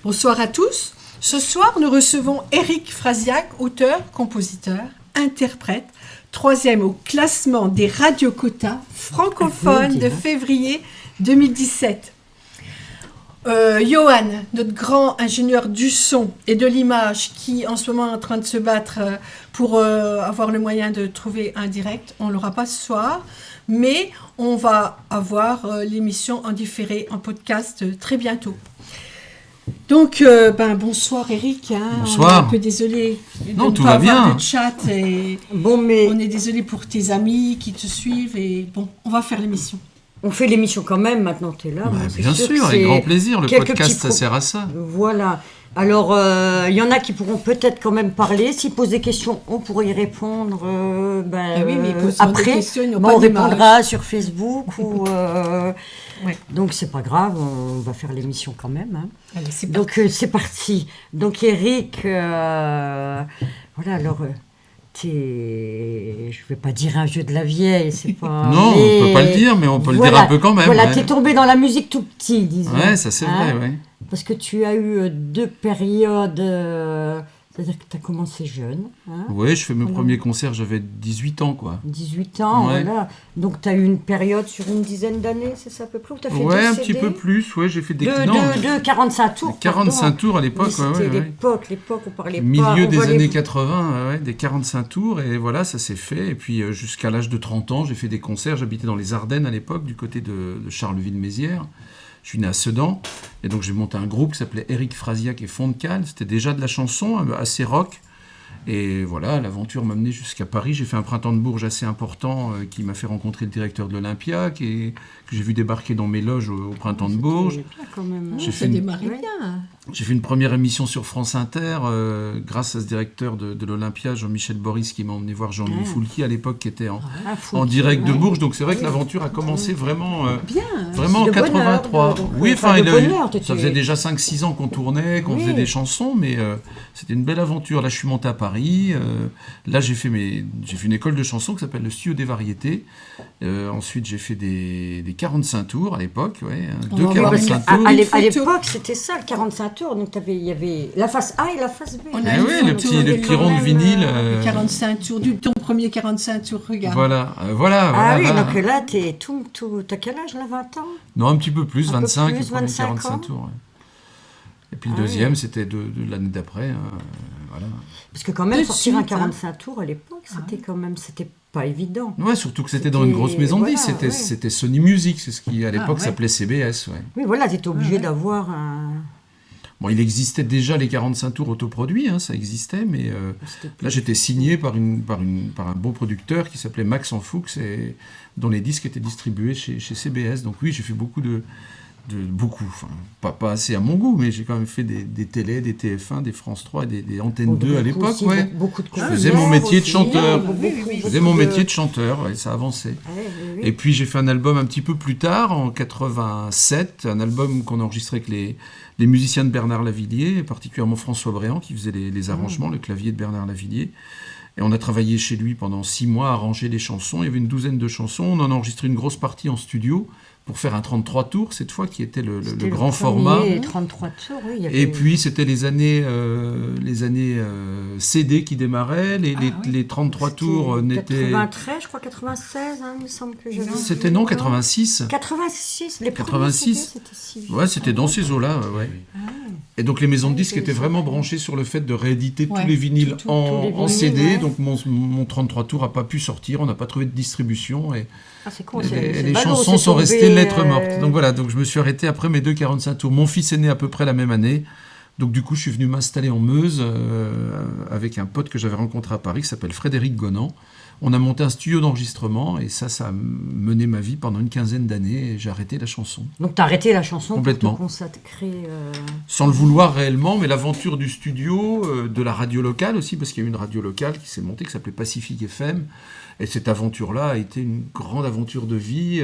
Bonsoir à tous. Ce soir, nous recevons Éric Frasiac, auteur, compositeur, interprète, 3e au classement des radioquotas francophones de février 2017. Johan, notre grand ingénieur du son et de l'image qui en ce moment est en train de se battre pour avoir le moyen de trouver un direct, on ne l'aura pas ce soir, mais on va avoir l'émission en différé, en podcast très bientôt. Donc, bonsoir Éric. Bonsoir. On est un peu désolé de non, ne tout pas va avoir bien. de chat. Et mais on est désolé pour tes amis qui te suivent. Et bon, on va faire l'émission. on fait l'émission quand même, maintenant tu es là. Bien sûr, avec grand plaisir. Le podcast, ça sert à ça. Voilà. Alors, il y en a qui pourront peut-être quand même parler. S'ils posent des questions, on pourrait y répondre oui, mais après. Questions, on répondra sur Facebook. ou, Ouais. Donc, c'est pas grave, on va faire l'émission quand même. Hein. Allez, c'est Donc, c'est parti. Donc, Éric, voilà, alors... je vais pas dire un vieux de la vieille, c'est pas... Non, on peut pas le dire, mais on peut le dire un peu quand même. Voilà, ouais. t'es tombé dans la musique tout petit, disons. Ouais, ça c'est vrai, ouais. Parce que tu as eu 2 périodes, c'est-à-dire que tu as commencé jeune. Hein, Oui, je fais mes premiers concerts, j'avais 18 ans, quoi. 18 ans, Ouais. voilà. Donc tu as eu une période sur une dizaine d'années, c'est ça à peu près, où tu as fait Ouais, 2 un CD, petit peu plus, ouais, j'ai fait des... de 45 tours. 45 pardon. tours à l'époque, Oui, ouais, c'était ouais. l'époque, on parlait pas... Milieu des voit les- années 80, ouais, des 45 tours, et voilà, ça s'est fait. Et puis jusqu'à l'âge de 30 ans, j'ai fait des concerts. J'habitais dans les Ardennes à l'époque, du côté de Charleville-Mézières. Je suis né à Sedan, et donc j'ai monté un groupe qui s'appelait Éric Frasiac et Fond de Cale. C'était déjà de la chanson, assez rock. Et voilà, l'aventure m'a mené jusqu'à Paris. J'ai fait un printemps de Bourges assez important qui m'a fait rencontrer le directeur de l'Olympia, que j'ai vu débarquer dans mes loges au printemps de Bourges. C'était bien quand même. J'ai Ça fait une- démarrait Ouais. bien. J'ai fait une première émission sur France Inter grâce à ce directeur de l'Olympia, Jean-Michel Boris, qui m'a emmené voir Jean-Louis Foulquier à l'époque, qui était en direct de Bourges. Donc c'est vrai que l'aventure a commencé vraiment en de 83. bonheur, donc, oui, enfin, de bonheur, ça faisait déjà 5-6 ans qu'on tournait, qu'on Oui. faisait des chansons, mais c'était une belle aventure. Là, je suis monté à Paris. Là, j'ai fait une école de chansons qui s'appelle le Studio des Variétés. Ensuite, j'ai fait des 45 tours à l'époque. Ouais, On 2 va voir 45 À, tours. à l'é- à Photo. l'époque, c'était ça, le 45 tours. Donc, il y avait la face A et la face B. On Eh a oui, une le photo petit avec rond de quand vinyle. même, 45 tours, ton premier 45 tours, regarde. Voilà. Ah oui, voilà. donc là, t'es tout... T'as quel âge, là, 20 ans? Non, un petit peu plus, Un peu 25, plus, le premier 25 45 ans. tours. Ouais. Et puis le Ah deuxième, oui. c'était de l'année d'après. Voilà. Parce que quand même, De sortir un suite, 45 tours à l'époque, c'était quand même... C'était pas évident. Ouais, surtout que c'était dans une grosse maison de Voilà, disques. ouais. C'était Sony Music, c'est ce qui à l'époque ouais. s'appelait CBS. Ouais. Oui, voilà, t'étais obligé d'avoir un... Bon, il existait déjà les 45 tours autoproduits, ça existait, mais là j'étais signé par un bon producteur qui s'appelait Max en Fuchs et dont les disques étaient distribués chez CBS. Donc oui, j'ai fait beaucoup, enfin pas assez à mon goût, mais j'ai quand même fait des télés, des TF1, des France 3 et des Antenne 2 à l'époque. Aussi, Ouais. beaucoup de Je faisais mon concerts métier de aussi, chanteur. beaucoup Je faisais mon de- métier de chanteur, ouais, ça avançait. Ouais, oui, oui. Et puis j'ai fait un album un petit peu plus tard, en 87, un album qu'on a enregistré avec les musiciens de Bernard Lavillier, particulièrement François Bréant qui faisait les arrangements, le clavier de Bernard Lavillier. Et on a travaillé chez lui pendant 6 mois à arranger les chansons. Il y avait une douzaine de chansons. On en a enregistré une grosse partie en studio pour faire un 33 tours, cette fois, qui était le C'était grand premier, format. 33 tours, oui. il y avait- Et puis, c'était les années CD qui démarraient. Les 33 C'était tours n'étaient... 93, je crois, 96, il me semble que j'avais... C'était non, 86. 86, les premiers 86. CD, c'était si... Ouais, c'était dans ces eaux-là, ouais. Et donc les maisons de disques étaient vraiment branchées sur le fait de rééditer tous les vinyles tous en les vinyles, CD. ouais. Donc mon 33 tours n'a pas pu sortir, on n'a pas trouvé de distribution et Ah, c'est con, les chansons sont restées lettres mortes. Donc voilà, donc je me suis arrêté après mes 2 45 tours. Mon fils est né à peu près la même année. Donc du coup, je suis venu m'installer en Meuse avec un pote que j'avais rencontré à Paris qui s'appelle Frédéric Gonan. On a monté un studio d'enregistrement et ça a mené ma vie pendant une 15aine d'années et j'ai arrêté la chanson. Donc t'as arrêté la chanson Complètement. pour te consacrer... Sans le vouloir réellement, mais l'aventure du studio, de la radio locale aussi, parce qu'il y a eu une radio locale qui s'est montée, qui s'appelait Pacifique FM, et cette aventure-là a été une grande aventure de vie,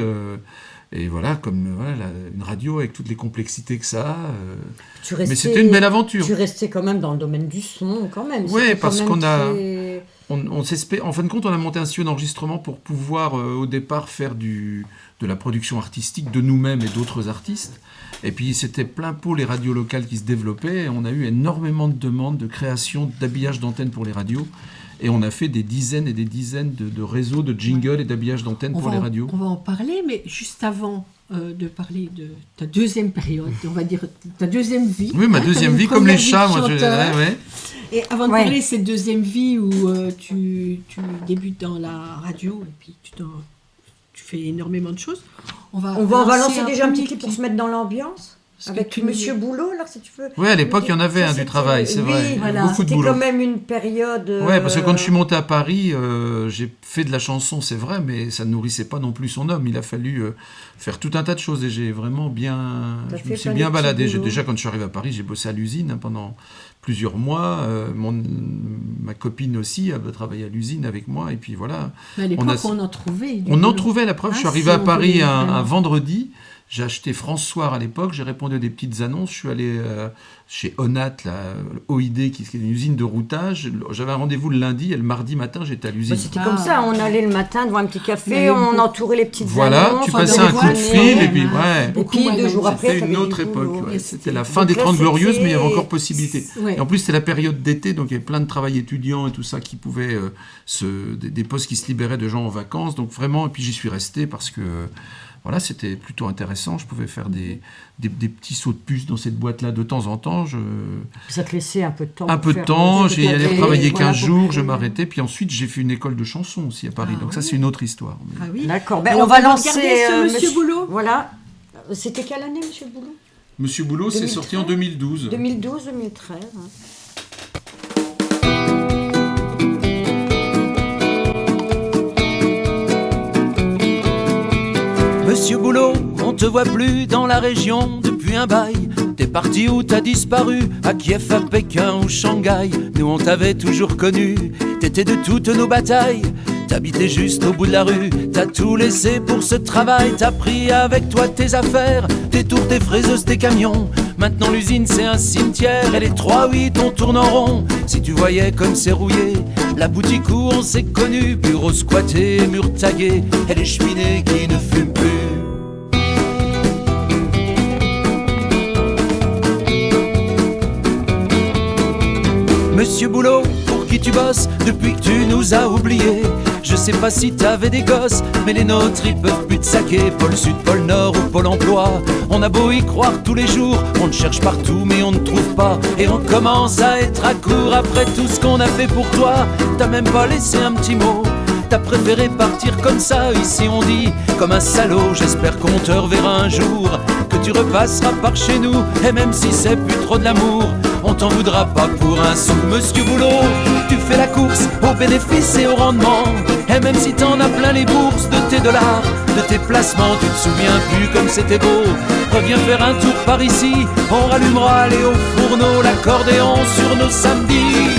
et voilà, une radio avec toutes les complexités que ça a, mais c'était une belle aventure. Tu restais quand même dans le domaine du son, quand même. Ouais, C'était parce quand même qu'on a... très- en fin de compte, on a monté un studio d'enregistrement pour pouvoir, au départ, faire de la production artistique de nous-mêmes et d'autres artistes. Et puis, c'était plein pot les radios locales qui se développaient. Et on a eu énormément de demandes de création, d'habillage d'antennes pour les radios. Et on a fait des dizaines et des dizaines de réseaux de jingles et d'habillage d'antennes pour les radios. On va en parler, mais juste avant de parler de ta deuxième période, on va dire ta deuxième vie. Oui, ma deuxième vie, comme les chats, moi je dirais, ouais. Et avant de parler de cette deuxième vie où tu débutes dans la radio et puis tu fais énormément de choses, on va lancer déjà un petit clip pour se mettre dans l'ambiance. Avec Monsieur Boulot, alors si tu veux. Oui, à l'époque, il y en avait du travail, c'est vrai. Voilà. Beaucoup de c'était boulot. quand même une période. Oui, parce que quand je suis monté à Paris, j'ai fait de la chanson, c'est vrai, mais ça ne nourrissait pas non plus son homme. Il a fallu faire tout un tas de choses et j'ai vraiment bien. Je me suis bien baladé. Déjà, quand je suis arrivé à Paris, j'ai bossé à l'usine pendant plusieurs mois. Ma copine aussi a travaillé à l'usine avec moi. Et puis voilà. Mais à l'époque, on en trouvait. On en trouvait, la preuve. Je suis arrivé à Paris un vendredi. J'ai acheté France Soir à l'époque, j'ai répondu à des petites annonces, je suis allé chez Onat, OID, qui est une usine de routage. J'avais un rendez-vous le lundi et le mardi matin, j'étais à l'usine. C'était comme ça, on allait le matin devant un petit café, on entourait les petites annonces. Voilà, tu passais un coup de fil et puis Et puis 2 jours après, c'était une autre époque. Ouais. C'était la fin des 30 Glorieuses, mais il y avait encore possibilité. Et en plus, c'était la période d'été, donc il y avait plein de travail étudiant et tout ça qui pouvait, des postes qui se libéraient de gens en vacances. Donc vraiment, et puis j'y suis resté parce que... Voilà, c'était plutôt intéressant. Je pouvais faire des petits sauts de puce dans cette boîte-là de temps en temps. Ça te laissait un peu de temps. Un peu de temps. J'y allais travailler 15 jours, je m'arrêtais. Puis ensuite, j'ai fait une école de chanson aussi à Paris. Donc ça, c'est une autre histoire. Ah oui. D'accord. On va lancer Monsieur Boulot. Voilà. C'était quelle année, Monsieur Boulot? Monsieur Boulot, c'est sorti en 2012. 2012, 2013. Monsieur Boulot, on te voit plus dans la région depuis un bail. T'es parti ou t'as disparu, à Kiev, à Pékin ou Shanghai. Nous on t'avait toujours connu, t'étais de toutes nos batailles. T'habitais juste au bout de la rue, t'as tout laissé pour ce travail. T'as pris avec toi tes affaires, tes tours, tes fraiseuses, tes camions. Maintenant l'usine c'est un cimetière et les 3-8 on tourne en rond. Si tu voyais comme c'est rouillé, la boutique où on s'est connu, bureau squatté, mur tagué, et les cheminées qui ne fument plus. Monsieur Boulot, pour qui tu bosses depuis que tu nous as oubliés? Je sais pas si t'avais des gosses, mais les nôtres ils peuvent plus te saquer. Pôle Sud, Pôle Nord ou Pôle Emploi, on a beau y croire tous les jours, on te cherche partout mais on ne trouve pas. Et on commence à être à court après tout ce qu'on a fait pour toi. T'as même pas laissé un petit mot, t'as préféré partir comme ça. Ici on dit comme un salaud, j'espère qu'on te reverra un jour, que tu repasseras par chez nous. Et même si c'est plus trop de l'amour, on t'en voudra pas pour un sou. Monsieur Boulot, tu fais la course aux bénéfices et au rendement. Et même si t'en as plein les bourses de tes dollars, de tes placements, tu te souviens plus comme c'était beau. Reviens faire un tour par ici, on rallumera les hauts fourneaux, l'accordéon sur nos samedis.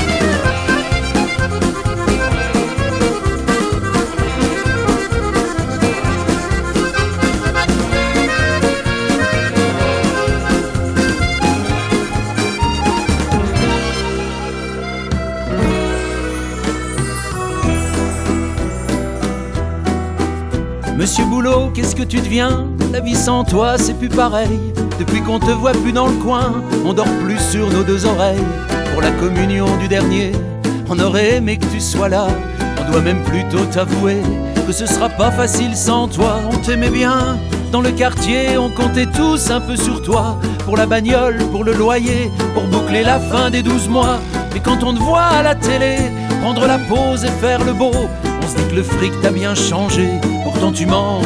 Monsieur Boulot, qu'est-ce que tu deviens? La vie sans toi, c'est plus pareil. Depuis qu'on te voit plus dans le coin, on dort plus sur nos 2 oreilles. Pour la communion du dernier, on aurait aimé que tu sois là. On doit même plutôt t'avouer que ce sera pas facile sans toi. On t'aimait bien, dans le quartier, on comptait tous un peu sur toi. Pour la bagnole, pour le loyer, pour boucler la fin des 12 mois. Mais quand on te voit à la télé, prendre la pause et faire le beau, on se dit que le fric t'a bien changé. Pourtant tu manques,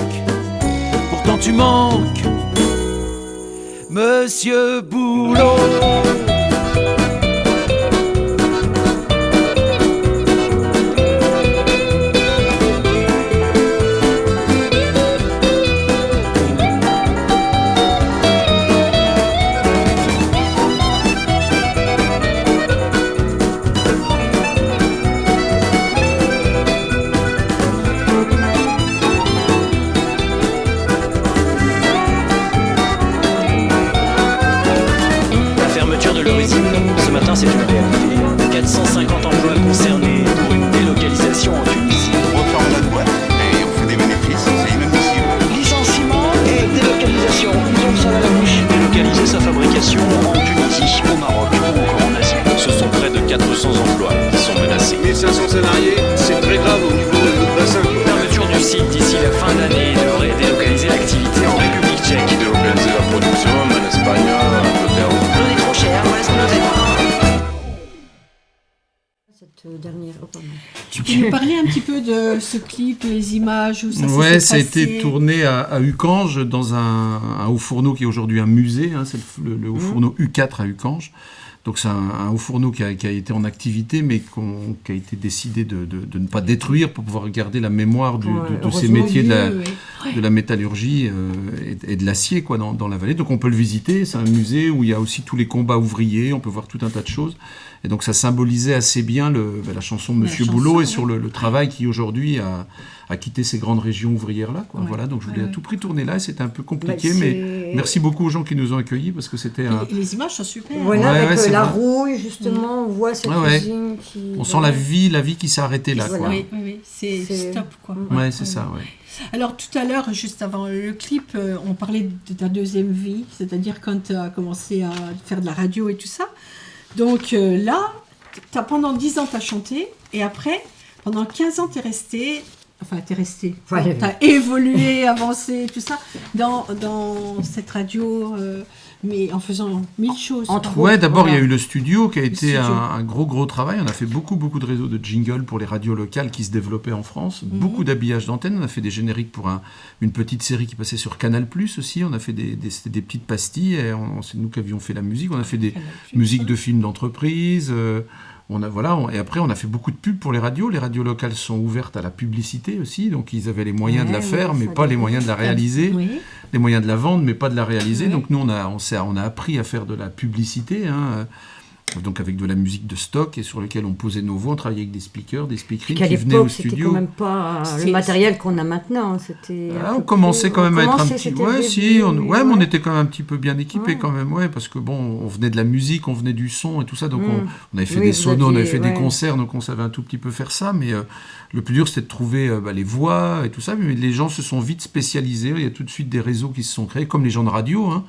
Monsieur Boulot. 500 salariés, c'est très grave au niveau de notre bassin. Fermeture du site d'ici la fin de l'année devrait délocaliser l'activité en République tchèque. Délocaliser la production en Espagne, en Angleterre. On est trop cher, voilà ce qu'on nous a dit. Cette dernière. Oh, pardon. Tu peux nous parler un petit peu de ce clip, les images, où ça Ouais, s'est ça a passé? été tourné à Ucange, dans un haut fourneau qui est aujourd'hui un musée, hein, c'est le haut fourneau U4 à Ucange. Donc c'est un haut fourneau qui a été en activité, mais qui a été décidé de ne pas détruire pour pouvoir garder la mémoire de ces heureusement, métiers Oui. de la métallurgie et de l'acier quoi, dans la vallée. Donc on peut le visiter, c'est un musée où il y a aussi tous les combats ouvriers, on peut voir tout un tas de choses. Et donc ça symbolisait assez bien la chanson Monsieur Boulot et sur le travail qui aujourd'hui a quitté ces grandes régions ouvrières-là. Quoi. Ouais. Voilà, donc je voulais à tout prix tourner là, et c'était un peu compliqué, Bah, mais merci beaucoup aux gens qui nous ont accueillis, parce que c'était un... Et les images sont super. Voilà, Ouais, avec c'est la vrai. rouille, justement, on voit cette Ouais. usine qui... On sent la vie qui s'est arrêtée là. Voilà. Quoi. Oui, c'est stop, quoi. Ouais, c'est ça, ouais. Alors, tout à l'heure, juste avant le clip, on parlait de ta deuxième vie, c'est-à-dire quand tu as commencé à faire de la radio et tout ça. Donc là, pendant 10 ans, tu as chanté, et après, pendant 15 ans, tu es resté... Enfin, t'es resté. Ouais. T'as évolué, avancé, tout ça, dans cette radio, mais en faisant 1000 choses. Entre Ouais, d'abord, Voilà. il y a eu le studio qui a été studio. un gros travail. On a fait beaucoup de réseaux de jingles pour les radios locales qui se développaient en France. Beaucoup d'habillage d'antennes. On a fait des génériques pour une petite série qui passait sur Canal+ aussi. On a fait c'était des petites pastilles. Et c'est nous qui avions fait la musique. On a fait des musiques de films d'entreprise. Et après, on a fait beaucoup de pubs pour les radios. Les radios locales sont ouvertes à la publicité aussi. Donc, ils avaient les moyens de la faire, mais pas les moyens de la réaliser. Oui. Les moyens de la vendre, mais pas de la réaliser. Oui. Donc nous, on a appris à faire de la publicité, hein, donc avec de la musique de stock et sur lequel on posait nos voix. On travaillait avec des speakers, des speakerines Qu'à qui venaient au l'époque, c'était studio. quand même pas C'est- le matériel qu'on a maintenant. C'était un On peu commençait plus- quand même à on être un commençait, petit... c'était Ouais, le si, début, mais on était quand même un petit peu bien équipés Ouais. quand même, ouais, parce que bon, on venait de la musique, on venait du son et tout ça, donc on avait fait Oui, des vous sonos, on avait aviez- fait des ouais. concerts, donc on savait un tout petit peu faire ça, mais le plus dur c'était de trouver les voix et tout ça, mais les gens se sont vite spécialisés, il y a tout de suite des réseaux qui se sont créés, comme les gens de radio, hein.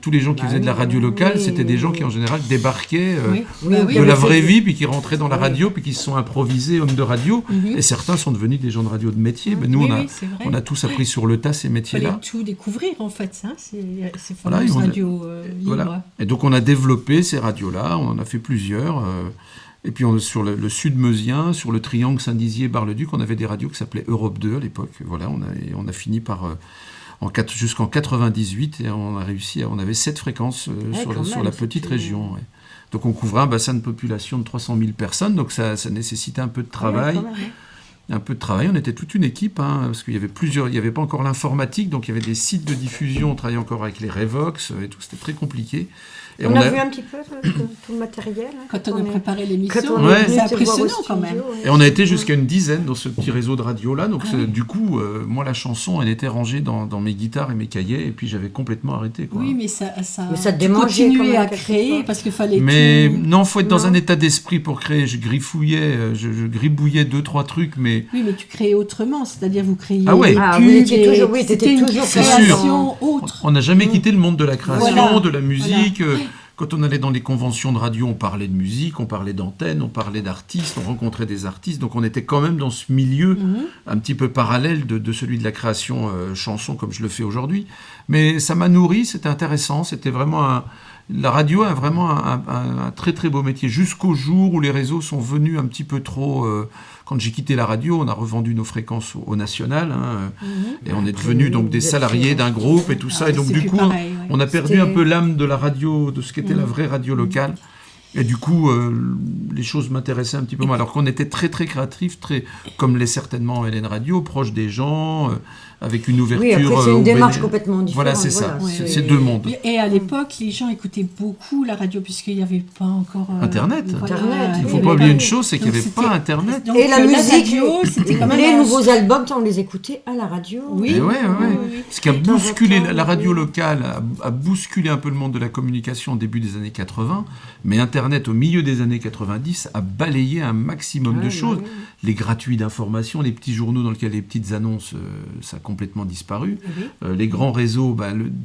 Tous les gens qui Bah faisaient de la oui, radio locale, oui, c'était des gens oui. qui en général débarquaient Oui. Oui, Bah oui, de mais la c'est- vraie vie, puis qui rentraient dans la Oui. radio, puis qui se sont improvisés hommes de radio, Mhm. et certains sont devenus des gens de radio de métier. Ben, nous, Oui, on a, oui, c'est vrai. on a tous appris sur le tas ces Il fallait métiers-là. tout découvrir, en fait, ça. C'est Voilà, fameuses et on a- radios libres. Voilà. Et donc on a développé ces radios-là, on en a fait plusieurs. Et puis sur le sud-meusien, sur le triangle Saint-Dizier-Bar-le-Duc, on avait des radios qui s'appelaient Europe 2 à l'époque. Voilà, on a fini par... jusqu'en 98, et on avait 7 fréquences quand sur même, la petite c'était- région. Ouais. Donc on couvrait un bassin de population de 300 000 personnes, donc ça nécessitait un peu de travail. Ouais, quand même, hein. Un peu de travail, on était toute une équipe, hein, parce qu'il y avait il n'y avait pas encore l'informatique, donc il y avait des sites de diffusion, on travaillait encore avec les Revox et tout, c'était très compliqué. Et On a vu un petit peu tout le matériel. hein, Quand on a est- préparé quand l'émission, on Ouais. est venu c'est te voir au impressionnant quand même. studio, Et on a été jusqu'à une dizaine dans ce petit réseau de radio-là, donc oui. du coup, moi la chanson, elle était rangée dans mes guitares et mes cahiers, et puis j'avais complètement arrêté. Quoi. Oui, mais ça Mais ça te tu démangeait quand continuais même, à quelque créer part. parce qu'il fallait Mais tout... non, faut être dans Non. un état d'esprit pour créer. Je griffouillais, je gribouillais 2-3 trucs, mais Oui, mais tu créais autrement, c'est-à-dire vous créiez Ah ouais. des Ah, pubs, vous étiez toujours- oui, c'était t'étais une toujours C'est création autre. on n'a jamais quitté le monde de la création, Voilà. de la musique. Quand on allait dans les conventions de radio, on parlait de musique, on parlait d'antenne, on parlait d'artistes, on rencontrait des artistes. Donc on était quand même dans ce milieu un petit peu parallèle de celui de la création chanson comme je le fais aujourd'hui. Mais ça m'a nourri, c'était intéressant, c'était vraiment la radio a vraiment un très très beau métier, jusqu'au jour où les réseaux sont venus un petit peu trop... quand j'ai quitté la radio, on a revendu nos fréquences au national, hein, et on est devenus donc des vous êtes salariés fait- d'un groupe et tout ça. Et donc c'est du plus coup, pareil, ouais. on a perdu C'était- un peu l'âme de la radio, de ce qu'était la vraie radio locale. Et du coup, les choses m'intéressaient un petit peu moins. Alors qu'on était très très créatifs, très, comme l'est certainement Hélène Radio, proche des gens, avec une ouverture. Oui, après, c'est aux une démarche béné- complètement différente. Voilà, c'est ça. voilà, C'est deux mondes. Et à l'époque, les gens écoutaient beaucoup la radio puisqu'il n'y avait pas encore... Internet. Internet, Il ne oui, faut mais pas oublier pas- une chose, c'est qu'il n'y Donc avait c'était- pas Internet. Donc, Et la musique, radio, c'était quand même... les un- nouveaux albums, on les écoutait à la radio. Oui. Et ouais. oui. Ce qui a De temps en bousculé temps, la radio oui. locale, a bousculé un peu le monde de la communication au début des années 80, mais Internet au milieu des années 90 a balayé un maximum de choses. Oui. Les gratuits d'information, les petits journaux dans lesquels les petites annonces, ça a complètement disparu. Les grands réseaux,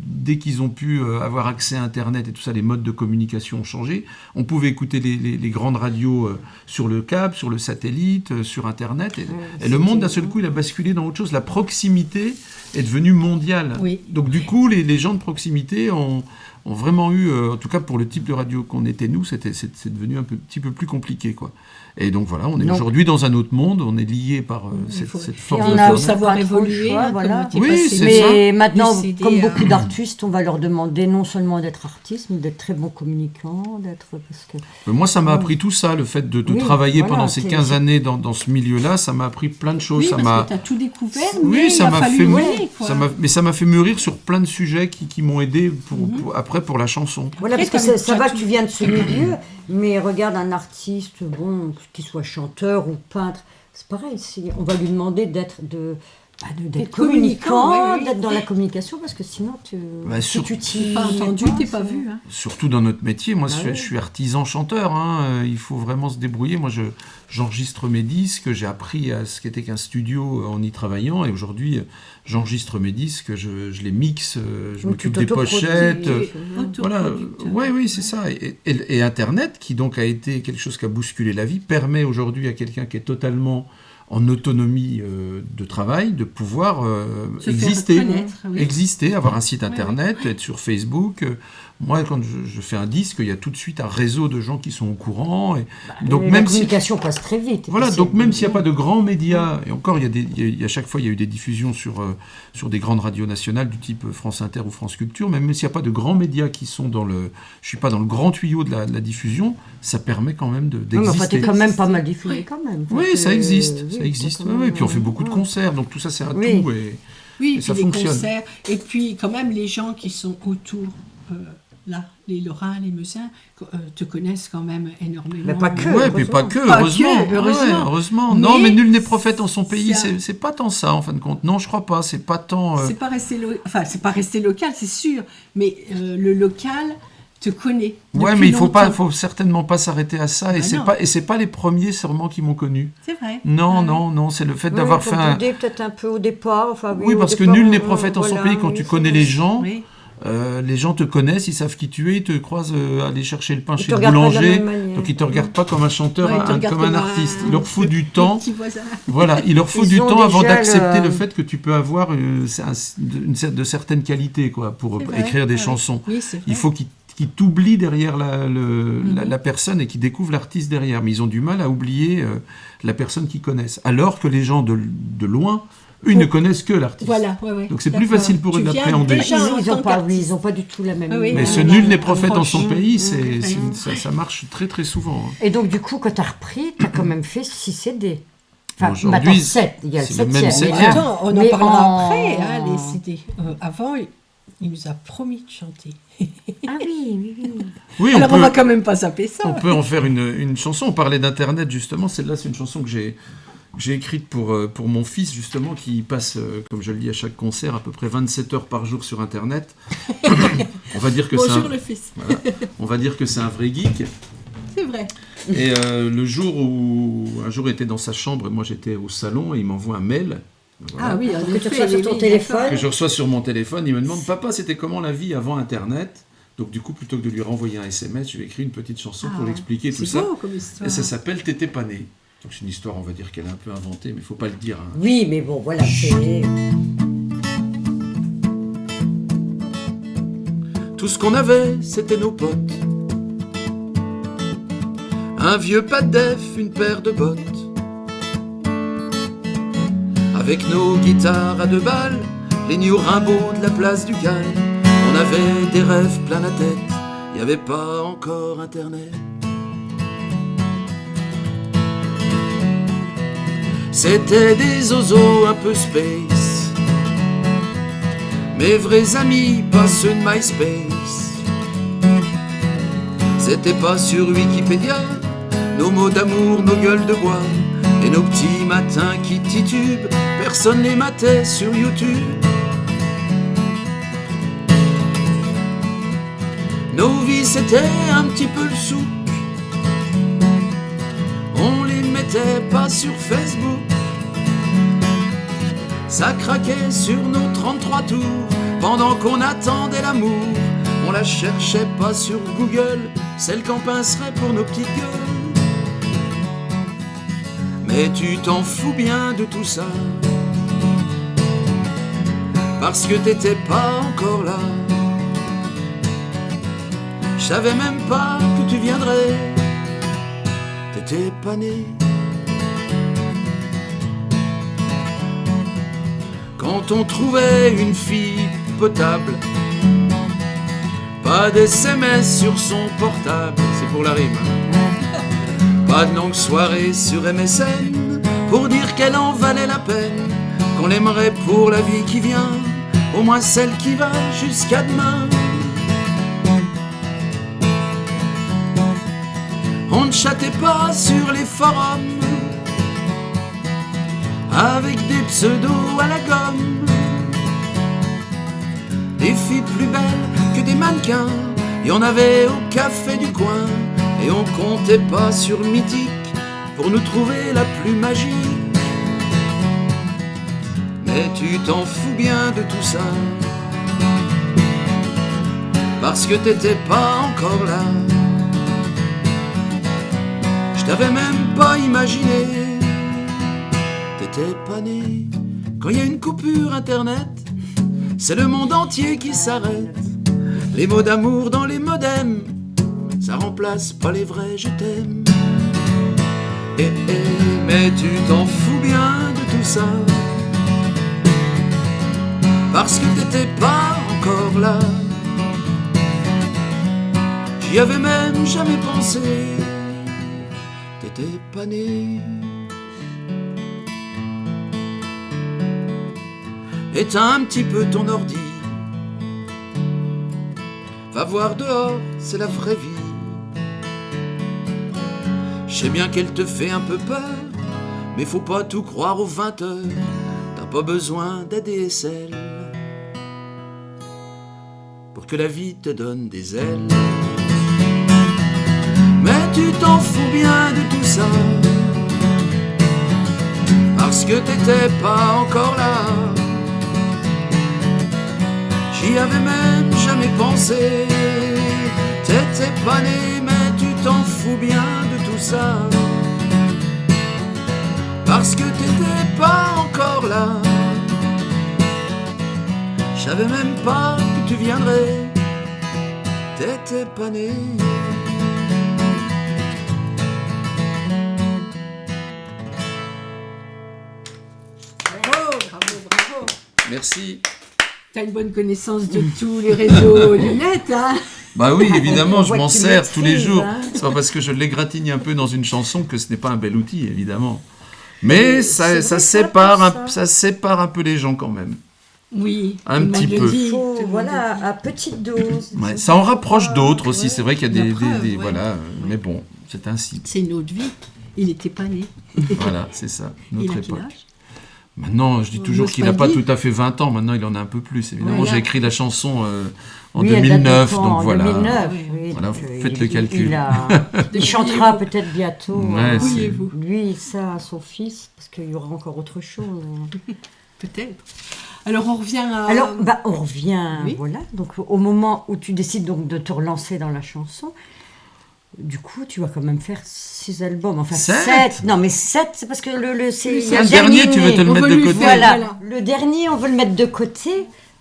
dès qu'ils ont pu avoir accès à Internet et tout ça, les modes de communication ont changé. On pouvait écouter les grandes radios sur le câble, sur le satellite, sur Internet. Et le monde, d'un seul coup, il a basculé dans autre chose. La proximité est devenue mondiale. Oui. Donc du coup, les gens de proximité ont vraiment eu, en tout cas pour le type de radio qu'on était nous, c'est devenu petit peu plus compliqué, quoi. Et donc voilà, on est aujourd'hui dans un autre monde, on est lié par cette force on de a Internet. savoir pas trop le évoluer, choix, hein, voilà. comme Oui, passé. c'est Mais maintenant, décider, comme beaucoup d'artistes, on va leur demander non seulement d'être artistes, mais d'être très bons communicants, parce que... Mais moi, ça m'a appris tout ça, le fait de Oui, travailler voilà, pendant ces 15 années dans ce milieu-là, ça m'a appris plein de choses. Oui, ça parce que tu as tout découvert, mais Oui, ça il a m'a fallu fait voler, quoi. mais ça m'a fait mûrir sur plein de sujets qui m'ont aidé après pour la chanson. Voilà, Après, parce que comme ça tu va as que tu viens de ce milieu, mais regarde un artiste, qu'il soit chanteur ou peintre, c'est pareil, on va lui demander d'être communicant, oui, oui. d'être dans la communication, parce que sinon, si tu t'y Pas entendu, pas, t'es pas c'est- vu. Hein. Surtout dans notre métier, moi Ah je suis artisan chanteur, il faut vraiment se débrouiller. Moi j'enregistre mes disques, j'ai appris à ce qu'était qu'un studio en y travaillant, et aujourd'hui j'enregistre mes disques, je les mixe, je Donc, m'occupe tu des t'autoproduis. pochettes. Voilà, Autoproducteur. oui, c'est ça. Et Internet, qui donc a été quelque chose qui a bousculé la vie, permet aujourd'hui à quelqu'un qui est totalement en autonomie de travail, de pouvoir Se faire exister, connaître, oui. exister, avoir un site internet, être sur Facebook. Moi, quand je fais un disque, il y a tout de suite un réseau de gens qui sont au courant. Donc la même si communication passe très vite. voilà, C'est- donc même s'il n'y a pas de grands médias, et encore, à chaque fois, il y a eu des diffusions sur des grandes radios nationales du type France Inter ou France Culture, même s'il n'y a pas de grands médias qui sont je suis pas dans le grand tuyau de la diffusion, ça permet quand même Non, mais enfin, d'exister. t'es quand même pas mal diffusé quand même. Oui, ça existe, ça oui, existe. t'as quand Oui, même, puis on fait beaucoup de ouais. concerts, donc tout ça, c'est un Oui. tout. Et Oui, Et et ça puis les fonctionne. concerts. Et puis, quand même, les gens qui sont autour, là, les Lorrains, les Meusins, te connaissent quand même énormément. Mais pas que. ouais, mais pas que, Pas heureusement. que, heureusement. Ouais, heureusement. Non, mais Mais nul n'est prophète en son pays. ça- C'est pas tant ça, en fin de compte. Non, je crois pas. C'est pas tant. C'est pas resté c'est pas resté local, c'est sûr. Mais le local te connaît. Ouais, depuis mais il faut longtemps. certainement pas s'arrêter à ça. Et Ah non. c'est pas les premiers sûrement qui m'ont connu. C'est vrai. Non, Ah, non, c'est le fait Oui, d'avoir comme fait tu un. dis, peut-être un peu au départ. Enfin, Oui, au parce que départ, nul n'est prophète en son voilà, pays. Quand oui, tu c'est connais vrai. les gens, Oui. les gens te connaissent, ils savent qui tu es, ils te croisent aller chercher le pain Ils chez te le regardent pas de la boulanger. même manière. Donc ils te regardent pas comme un chanteur, Ouais, ils te regardent comme un comme artiste. un- Il leur faut du Les temps. petits voisins. Voilà, il leur faut Ils du ont temps avant déjà d'accepter le- le fait que tu peux avoir de certaines qualités, quoi, pour C'est vrai, écrire des ouais. chansons. Oui, c'est vrai. Il faut qu'ils t'oublient derrière la personne et qu'ils découvrent l'artiste derrière. Mais ils ont du mal à oublier la personne qu'ils connaissent. Alors que les gens de loin, eux, ils ne connaissent que l'artiste. Voilà, ouais, ouais. Donc c'est plus D'accord. facile pour eux Tu viens d'appréhender. déjà en Ils tant n'ont pas, qu'artiste. pas du tout la même. Oui, Mais oui, ce oui, nul oui, n'est prophète en son approche. pays, oui. ça marche très très souvent. hein. Et donc, du coup, quand tu as repris, tu as quand même fait 6 CD. Enfin, Aujourd'hui, maintenant 7. Il y a le c'est le même 7e. septième. Attends, on en Mais parlera en- après, hein, les CD. Avant, il nous a promis de chanter. Ah oui. Oui, Alors, on va quand même pas zapper ça. on peut en faire une chanson. On parlait d'Internet, justement. Celle-là, c'est une chanson que j'ai écrite pour mon fils, justement, qui passe, comme je le dis à chaque concert, à peu près 27 heures par jour sur Internet. On va dire que Bonjour le fils. on va dire que c'est un vrai geek. C'est vrai. Et un jour, il était dans sa chambre, et moi j'étais au salon, et il m'envoie un mail. Voilà, Ah oui, Pour en que tu effet, reçoives sur oui, ton oui, téléphone. d'accord. que je reçois sur mon téléphone. Il me demande, papa, c'était comment la vie avant Internet? Donc du coup, plutôt que de lui renvoyer un SMS, je lui ai écrit une petite chanson pour Ah, l'expliquer tout C'est ça. beau comme histoire. Et ça s'appelle T'étais pas né. Donc c'est une histoire, on va dire qu'elle est un peu inventée, mais il faut pas le dire. hein. Oui, mais bon, voilà. c'est- Tout ce qu'on avait, c'était nos potes. Un vieux pas de def, une paire de bottes. Avec nos guitares à 2 balles, les New Rimbaud de la place du Cal. On avait des rêves plein la tête, y avait pas encore Internet. C'était des oiseaux un peu space, mes vrais amis, pas ceux de MySpace. C'était pas sur Wikipédia, nos mots d'amour, nos gueules de bois, et nos petits matins qui titubent, personne les matait sur YouTube. Nos vies c'était un petit peu le souk, t'étais pas sur Facebook. Ça craquait sur nos 33 tours pendant qu'on attendait l'amour. On la cherchait pas sur Google, celle qu'on pincerait pour nos petites gueules. Mais tu t'en fous bien de tout ça, parce que t'étais pas encore là. Je savais même pas que tu viendrais, t'étais pas né. Quand on trouvait une fille potable, pas d'SMS sur son portable, c'est pour la rime. Pas de longue soirée sur MSN pour dire qu'elle en valait la peine, qu'on l'aimerait pour la vie qui vient, au moins celle qui va jusqu'à demain. On ne chattait pas sur les forums avec des pseudos à la gomme, des filles plus belles que des mannequins, y en avait au café du coin. Et on comptait pas sur Mythique pour nous trouver la plus magique. Mais tu t'en fous bien de tout ça, parce que t'étais pas encore là. Je t'avais même pas imaginé, t'étais pas né. Quand y a une coupure internet, c'est le monde entier qui s'arrête. Les mots d'amour dans les modems, ça remplace pas les vrais je t'aime. Mais tu t'en fous bien de tout ça, parce que t'étais pas encore là. J'y avais même jamais pensé, t'étais pas né. Éteins un petit peu ton ordi, va voir dehors, c'est la vraie vie. Je sais bien qu'elle te fait un peu peur, mais faut pas tout croire aux 20h. T'as pas besoin d'ADSL pour que la vie te donne des ailes. Mais tu t'en fous bien de tout ça, parce que t'étais pas encore là. J'y avais même jamais pensé, t'étais pas né, mais tu t'en fous bien de tout ça, parce que t'étais pas encore là. Je savais même pas que tu viendrais, t'étais pas né. Bravo, bravo, bravo. Merci. T'as une bonne connaissance de tous les réseaux du net, hein? Bah oui, évidemment, je voit m'en que tu sers tous les maîtrises, jours. hein. C'est pas parce que je l'égratigne un peu dans une chanson que ce n'est pas un bel outil, évidemment. Mais ça sépare un peu les gens quand même. Oui. Un tout le petit monde le peu. dit, Faut, tout le monde voilà, le dit. à petite dose. Ouais, ça en rapproche d'autres aussi. Ouais. C'est vrai qu'il y a La preuve, ouais. voilà. Mais bon, c'est ainsi. C'est une autre vie. Il n'était pas né. Voilà, c'est ça. Il Notre a quel époque. âge? Maintenant, je dis On toujours n'ose qu'il pas n'a pas dire. tout à fait 20 ans. Maintenant, il en a un peu plus. Évidemment, Voilà. j'ai écrit la chanson en Oui, elle date 2009. de quand? Donc En voilà. 2009, Ouais. oui, Voilà, donc, faites le calcul. Il chantera peut-être bientôt. Ouais, c'est- Voyez-vous. Lui, ça, à son fils, parce qu'il y aura encore autre chose. Peut-être. Alors on revient à... Alors, on revient, Oui. voilà. Donc, au moment où tu décides donc de te relancer dans la chanson, du coup, tu vas quand même faire 6 albums. Enfin, 7. 7. Non, mais 7, c'est parce que c'est Le il y a Le dernier, tu veux te le On mettre veut de lui côté. faire- Voilà. Le dernier, on veut le mettre de côté.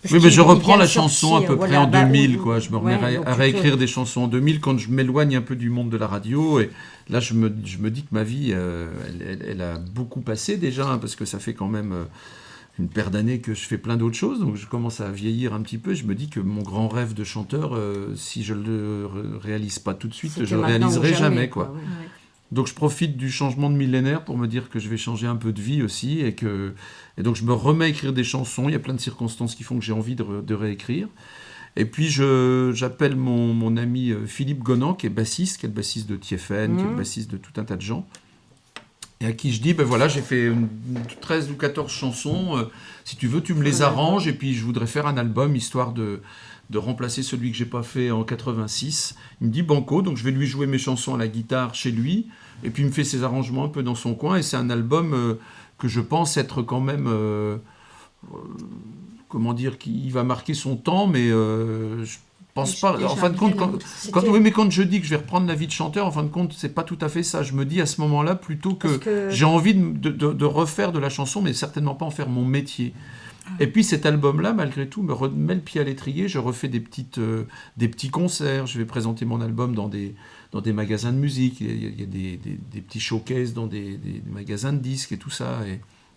parce Oui, mais qu'il- je il reprends vient la de chanson sortir, à peu près voilà. en 2000, quoi. Je me remets Ouais, donc à tu réécrire peux- des chansons en 2000 quand je m'éloigne un peu du monde de la radio. Et là, je me dis que ma vie, elle a beaucoup passé déjà, hein, parce que ça fait quand même une paire d'années que je fais plein d'autres choses. Donc, je commence à vieillir un petit peu. Je me dis que mon grand rêve de chanteur, si je le réalise pas tout de suite, C'était je le maintenant ou réaliserai jamais, quoi. ouais. Ouais. Donc je profite du changement de millénaire pour me dire que je vais changer un peu de vie aussi et donc je me remets à écrire des chansons. Il y a plein de circonstances qui font que j'ai envie de réécrire. Et puis j'appelle mon ami Philippe Gonan qui est le bassiste de TFN, qui est le bassiste de tout un tas de gens. et à qui je dis, ben voilà, j'ai fait 13 ou 14 chansons, si tu veux, tu me les arranges, et puis je voudrais faire un album, histoire de remplacer celui que j'ai pas fait en 86. Il me dit banco, donc je vais lui jouer mes chansons à la guitare chez lui, et puis il me fait ses arrangements un peu dans son coin, et c'est un album que je pense être quand même, comment dire, qui va marquer son temps, mais je pense pas. En fin de compte, quand je dis que je vais reprendre la vie de chanteur, en fin de compte, c'est pas tout à fait ça. Je me dis à ce moment-là plutôt que j'ai envie de refaire de la chanson, mais certainement pas en faire mon métier. Et puis cet album-là, malgré tout, me remet le pied à l'étrier. Je refais des petits concerts. Je vais présenter mon album dans des magasins de musique. Il y a des petits showcases dans des magasins de disques et tout ça.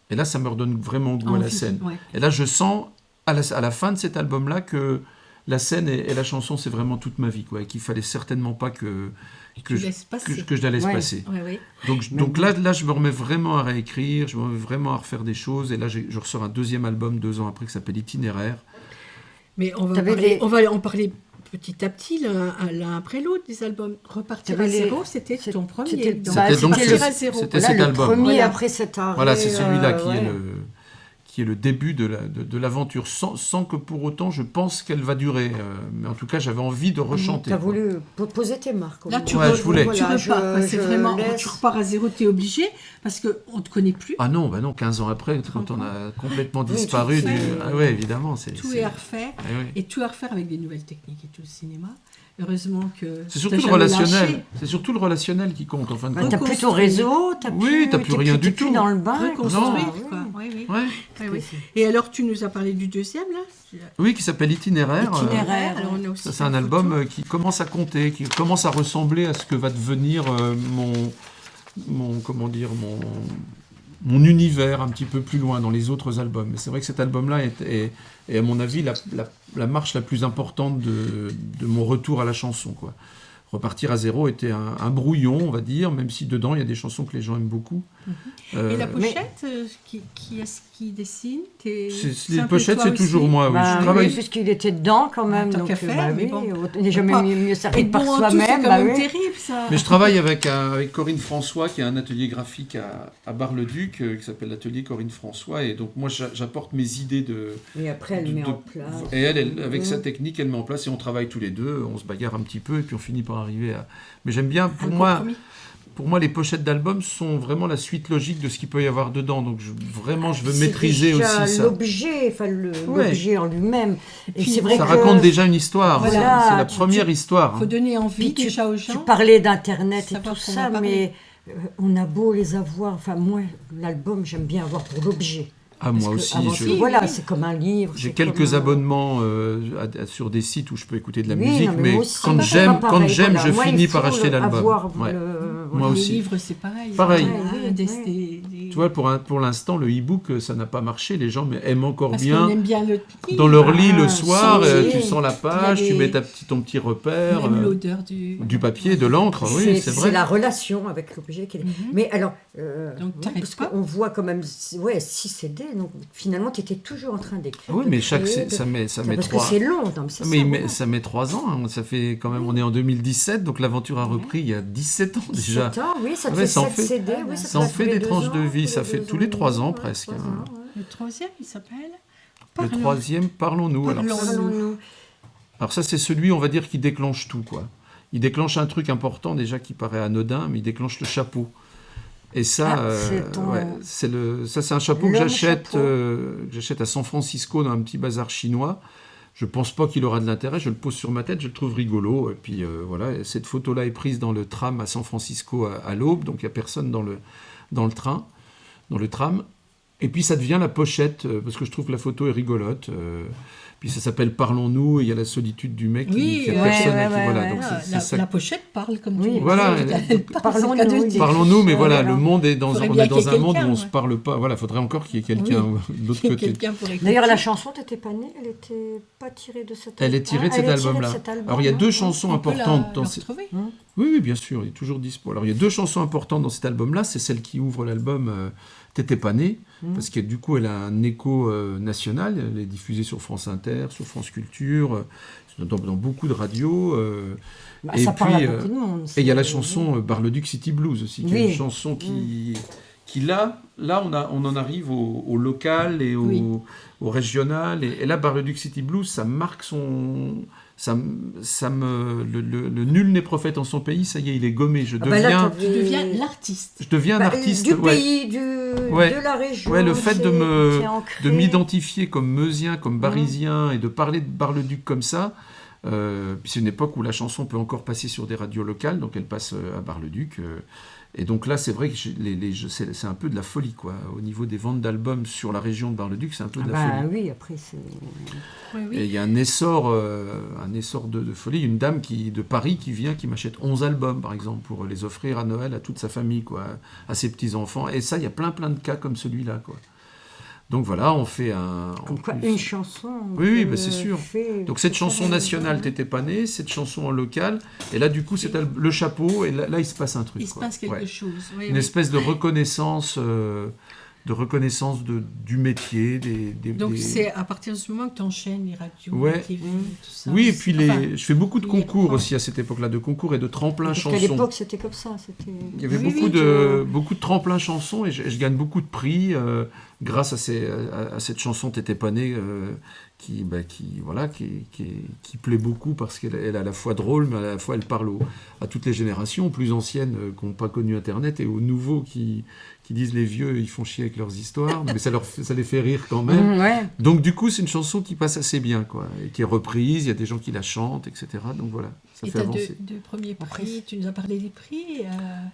Et là, ça me redonne vraiment goût à la scène. Ouais. Et là, je sens à la fin de cet album-là que la scène et la chanson, c'est vraiment toute ma vie, quoi, et qu'il fallait certainement pas que je la laisse passer. Ouais, ouais. Donc là, je me remets vraiment à réécrire, je me remets vraiment à refaire des choses, et là, je ressors un deuxième album 2 ans après qui s'appelle Itinéraire. Mais on va en parler petit à petit, l'un après l'autre, des albums. Repartir à zéro, c'était ton premier. C'était cet album. Le premier après cet arrêt. Voilà, c'est celui-là qui est le début de l'aventure, sans que pour autant je pense qu'elle va durer. Mais en tout cas, j'avais envie de rechanter. Tu as voulu poser tes marques. Là, tu repars. C'est vraiment, tu repars à zéro, tu es obligé, parce qu'on ne te connaît plus. Ah non, 15 ans après, quand on a complètement disparu. Oui, évidemment. Tout est à refaire, et tout à refaire avec des nouvelles techniques et tout le cinéma. Heureusement que c'est surtout le relationnel. C'est surtout le relationnel qui compte en fin de compte. T'as plus ton réseau, t'as plus rien du tout. Dans le bain, reconstruire. Oui. Et alors tu nous as parlé du deuxième là. Oui, qui s'appelle Itinéraire. Alors, on a aussi c'est un album qui commence à compter, qui commence à ressembler à ce que va devenir mon univers un petit peu plus loin dans les autres albums. Mais c'est vrai que cet album-là est à mon avis la marche la plus importante de mon retour à la chanson, quoi. Repartir à zéro était un brouillon, on va dire, même si dedans il y a des chansons que les gens aiment beaucoup. Et la pochette, qui est-ce qui dessine? Les pochettes, c'est toujours moi. Oui. Je travaille puisqu'il était dedans quand même. Tant qu'à faire, mais bon. Il n'est jamais mieux servi par soi-même. C'est quand même terrible, ça. Mais je travaille avec Corinne François, qui a un atelier graphique à Bar-le-Duc, qui s'appelle l'atelier Corinne François. Et donc moi, j'apporte mes idées de... Et après, elle met en place. Et elle avec sa technique, elle met en place et on travaille tous les deux. On se bagarre un petit peu et puis on finit par arriver à... Mais j'aime bien, pour moi, les pochettes d'albums sont vraiment la suite logique de ce qu'il peut y avoir dedans. Donc, je veux maîtriser aussi ça. L'objet en lui-même. Et c'est vrai ça raconte déjà une histoire. Voilà, c'est la première histoire. Il faut donner envie déjà aux gens. Tu parlais d'Internet et tout ça, mais on a beau les avoir. Enfin, moi, l'album, j'aime bien avoir pour l'objet. Ah, moi aussi. Voilà, c'est comme un livre. J'ai quelques abonnements sur des sites où je peux écouter de la musique, mais quand j'aime, je finis par acheter l'album. Moi aussi. Les livres, c'est pareil. Tu vois, pour l'instant, le e-book, ça n'a pas marché. Les gens aiment encore bien. Aime bien le dans leur lit le soir, tu sens la page, tu mets ton petit repère. Même l'odeur du papier, de l'encre, oui, c'est vrai. C'est la relation avec l'objet. Mais alors, parce pas. qu'on voit quand même 6 CD. Donc finalement, tu étais toujours en train d'écrire. Oui, mais ça met 3 parce que c'est long. Ça met 3 ans. Hein. Ça fait quand même. On est en 2017, donc l'aventure a repris il y a 17 ans déjà. 17 ans, oui, ça te fait 7 CD. Ça en fait des tranches de vie. Ça fait tous les 3 ans presque. Le troisième, il s'appelle Le troisième, Parlons-nous. Alors ça, c'est celui, on va dire, qui déclenche tout, quoi. Il déclenche un truc important déjà qui paraît anodin, mais il déclenche le chapeau. Et ça, c'est un chapeau que j'achète à San Francisco dans un petit bazar chinois. Je pense pas qu'il aura de l'intérêt, je le pose sur ma tête, je le trouve rigolo. Et puis voilà, cette photo-là est prise dans le tram à San Francisco à l'aube, donc il n'y a personne dans le tram. Et puis ça devient la pochette, parce que je trouve que la photo est rigolote. Puis ça s'appelle Parlons-nous, et il y a la solitude du mec qui a personne. Donc la pochette parle comme tu dis. Voilà. Parlons-nous, mais voilà, le monde est on est dans un monde où on ne se parle pas. Voilà, il faudrait encore qu'il y ait quelqu'un de l'autre côté. D'ailleurs, la chanson, tu n'étais pas née, elle n'était pas tirée de cet album. Elle est tirée de cet album-là. Alors il y a 2 chansons importantes dans cette... Oui, bien sûr, il est toujours dispo. Alors il y a 2 chansons importantes dans cet album-là, c'est celle qui ouvre l'album T'étais pas né, parce que du coup elle a un écho national, elle est diffusée sur France Inter, sur France Culture, dans beaucoup de radios. Ça parle à beaucoup de monde. Et il y a la chanson Bar-le-Duc City Blues aussi, qui est une chanson qui là on en arrive au local et au régional. Et là, Bar-le-Duc City Blues, ça marque son... le nul n'est prophète en son pays, ça y est, il est gommé. Tu deviens l'artiste. Je deviens un artiste. Du pays, de la région. Ouais, le fait de m'identifier comme meusien, comme barisien, et de parler de Bar-le-Duc comme ça, puis c'est une époque où la chanson peut encore passer sur des radios locales, donc elle passe à Bar-le-Duc. Et donc là, c'est vrai que c'est un peu de la folie, quoi. Au niveau des ventes d'albums sur la région de Bar-le-Duc, c'est un peu de la folie. Oui, après c'est... Et il y a un essor de folie. Une dame de Paris qui m'achète 11 albums, par exemple, pour les offrir à Noël à toute sa famille, quoi, à ses petits-enfants. Et ça, il y a plein de cas comme celui-là, quoi. Donc voilà, on fait un... Une chanson. Oui, c'est sûr. Donc cette chanson nationale, t'étais pas né, cette chanson en local, et là du coup c'est le chapeau, et là il se passe un truc. Il se passe quelque chose. Une espèce de reconnaissance, du métier. Donc c'est à partir de ce moment que tu enchaînes les radios, les TV, tout ça. Oui, et puis je fais beaucoup de concours aussi à cette époque-là, de concours et de tremplins chansons. Parce qu'à l'époque c'était comme ça. Il y avait beaucoup de tremplins chansons, et je gagne beaucoup de prix grâce à cette chanson T'étais pas né, qui plaît beaucoup parce qu'elle est à la fois drôle, mais à la fois elle parle à toutes les générations, aux plus anciennes qui n'ont pas connu Internet, et aux nouveaux qui disent les vieux, ils font chier avec leurs histoires, mais ça les fait rire quand même. Donc du coup, c'est une chanson qui passe assez bien, quoi, et qui est reprise, il y a des gens qui la chantent, etc. Donc voilà, ça fait avancer. Et tu as deux premiers prix, tu nous as parlé des prix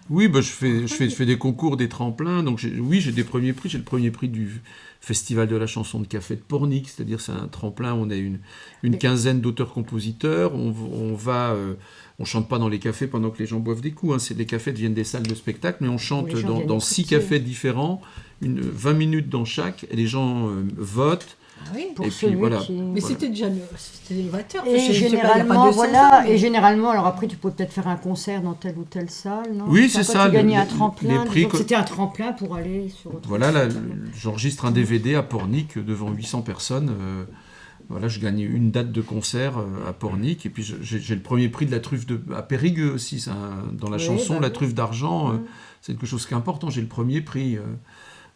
Oui, je fais des concours, des tremplins, donc j'ai des premiers prix. J'ai le premier prix du Festival de la chanson de café de Pornic, c'est-à-dire c'est un tremplin où on a une quinzaine d'auteurs-compositeurs, on chante pas dans les cafés pendant que les gens boivent des coups, les cafés deviennent des salles de spectacle, mais on chante dans 6 cafés différents, 20 minutes dans chaque, et les gens votent. Pour et puis voilà. Mais c'était déjà novateur. Et généralement, alors après tu peux peut-être faire un concert dans telle ou telle salle, non? Oui, c'est ça. Tu gagnais un tremplin. Donc c'était un tremplin pour aller sur autre chose. Voilà, j'enregistre un DVD à Pornic devant 800 personnes. Voilà, je gagne une date de concert à Pornic, et puis j'ai le premier prix de la truffe à Périgueux aussi, dans la chanson, la truffe d'argent, c'est quelque chose qui est important, j'ai le premier prix.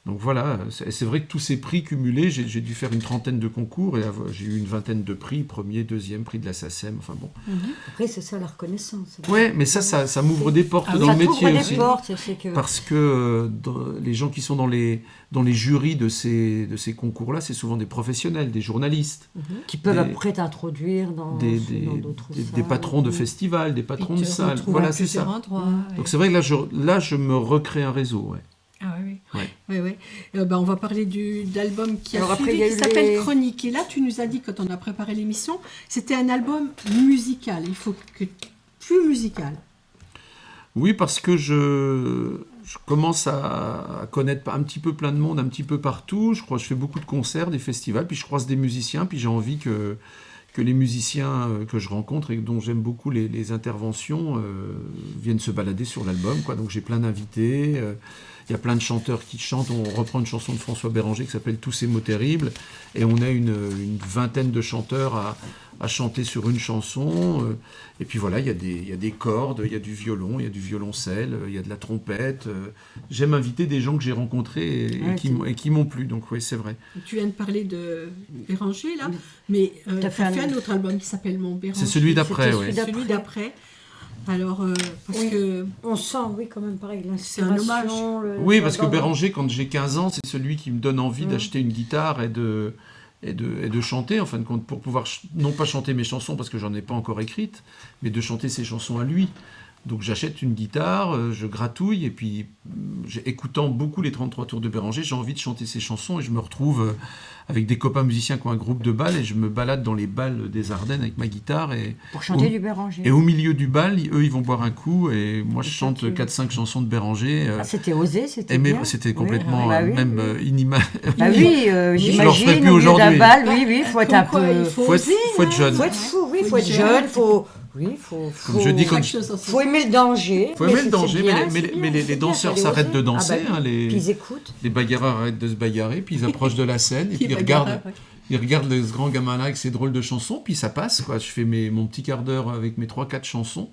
Donc voilà, c'est vrai que tous ces prix cumulés, j'ai dû faire une trentaine de concours, et j'ai eu une vingtaine de prix, premier, deuxième prix de la SACEM, enfin bon. Après, c'est ça la reconnaissance. Ouais, mais ça m'ouvre des portes dans le métier aussi. Portes, parce que les gens qui sont dans les jurys de ces concours-là, c'est souvent des professionnels, des journalistes. Qui peuvent après t'introduire dans d'autres salles. Des patrons de festivals, des patrons de salles. Voilà, c'est ça. Donc c'est vrai que là, je me recrée un réseau, Ah oui. On va parler d'album qui s'appelle Chronique. Et là, tu nous as dit, quand on a préparé l'émission, c'était un album musical. Il faut que plus musical. Oui, parce que je commence à connaître un petit peu plein de monde, un petit peu partout. Je fais beaucoup de concerts, des festivals, puis je croise des musiciens, puis j'ai envie que les musiciens que je rencontre et dont j'aime beaucoup les interventions viennent se balader sur l'album, quoi. Donc j'ai plein d'invités. Il y a plein de chanteurs qui chantent. On reprend une chanson de François Béranger qui s'appelle « Tous ces mots terribles ». Et on a une vingtaine de chanteurs à chanter sur une chanson. Et puis voilà, il y a des cordes, il y a du violon, il y a du violoncelle, il y a de la trompette. J'aime inviter des gens que j'ai rencontrés et qui m'ont plu. Donc oui, c'est vrai. Tu viens de parler de Béranger, là. Mais tu as fait un autre album qui s'appelle « Mon Béranger ». C'est celui d'après, oui. Celui d'après. Alors, parce que... On sent, quand même, pareil, c'est un hommage. Oui, parce que Béranger, quand j'ai 15 ans, c'est celui qui me donne envie d'acheter une guitare et de chanter, en fin de compte, pour pouvoir, non pas chanter mes chansons, parce que j'en ai pas encore écrites, mais de chanter ses chansons à lui. Donc j'achète une guitare, je gratouille, et puis écoutant beaucoup les 33 tours de Béranger, j'ai envie de chanter ses chansons, et je me retrouve avec des copains musiciens qui ont un groupe de bal, et je me balade dans les bals des Ardennes avec ma guitare. Pour chanter du Béranger. Et au milieu du bal, eux, ils vont boire un coup, et moi, je chante 4-5 chansons de Béranger. C'était osé, c'était bien. C'était complètement inimaginable. J'imagine, au milieu d'un bal, il faut être un peu... Il faut être jeune. Il faut être fou, il faut être jeune, Comme je dis, faut aimer le danger. Faut aimer le danger, mais les danseurs s'arrêtent de danser. Puis ils écoutent. Les bagarreurs arrêtent de se bagarrer, puis ils approchent de la scène, et puis ils regardent ce grand gamin-là avec ses drôles de chansons, puis ça passe, quoi. Je fais mon petit quart d'heure avec mes 3-4 chansons,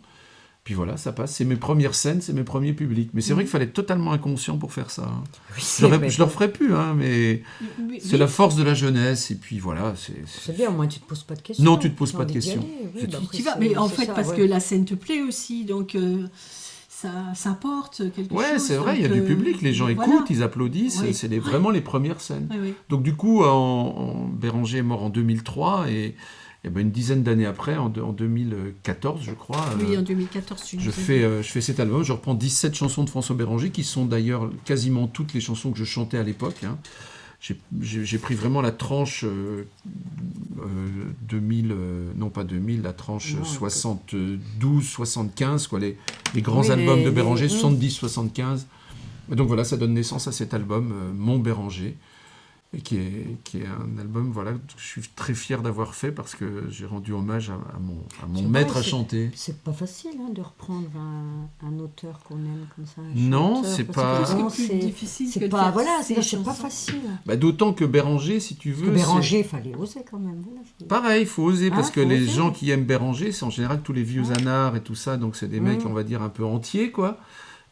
Puis voilà, ça passe. C'est mes premières scènes, c'est mes premiers publics. Mais c'est vrai qu'il fallait être totalement inconscient pour faire ça. Hein. Oui, Je le referai plus, hein, mais c'est la force de la jeunesse. Et puis voilà. C'est bien, au moins tu te poses pas de questions. Non, tu te poses T'as pas de envie d'y questions. aller, oui, C'est bah tout. après, Tu vas, c'est- mais en c'est fait, ça, parce ouais. que la scène te plaît aussi, donc ça apporte quelque chose. Ouais, c'est vrai, il y a donc, du public, les gens voilà. écoutent, ils applaudissent, Oui. c'est vraiment les premières scènes. Oui, oui. Donc du coup, Béranger est mort en 2003 et ben, une dizaine d'années après, en 2014, je crois, Oui, en 2014, tu je nous as dit. fais cet album. Je reprends 17 chansons de François Béranger, qui sont d'ailleurs quasiment toutes les chansons que je chantais à l'époque. Hein. J'ai pris vraiment la tranche 2000, non pas 2000, la tranche Non, 72, 75, quoi, les grands Oui, albums de les- Béranger, 70, 75. Et donc voilà, ça donne naissance à cet album, Mon Béranger, et qui est un album voilà, que je suis très fier d'avoir fait parce que j'ai rendu hommage à mon C'est maître vrai, à chanter. C'est pas facile hein, de reprendre un auteur qu'on aime comme ça. un Non, chanteur, c'est parce pas- que C'est vraiment, plus c'est- difficile que c'est de pas faire voilà, ces c'est pas chansons. facile. Bah, d'autant que Béranger, si tu Parce veux, que c'est- Béranger, il fallait oser quand même. Voilà, c'est- pareil, il faut oser, parce Ah, que faut les oser. gens qui aiment Béranger, c'est en général tous les vieux Ouais. anards et tout ça, donc c'est des mecs, Mm. on va dire, un peu entiers, quoi.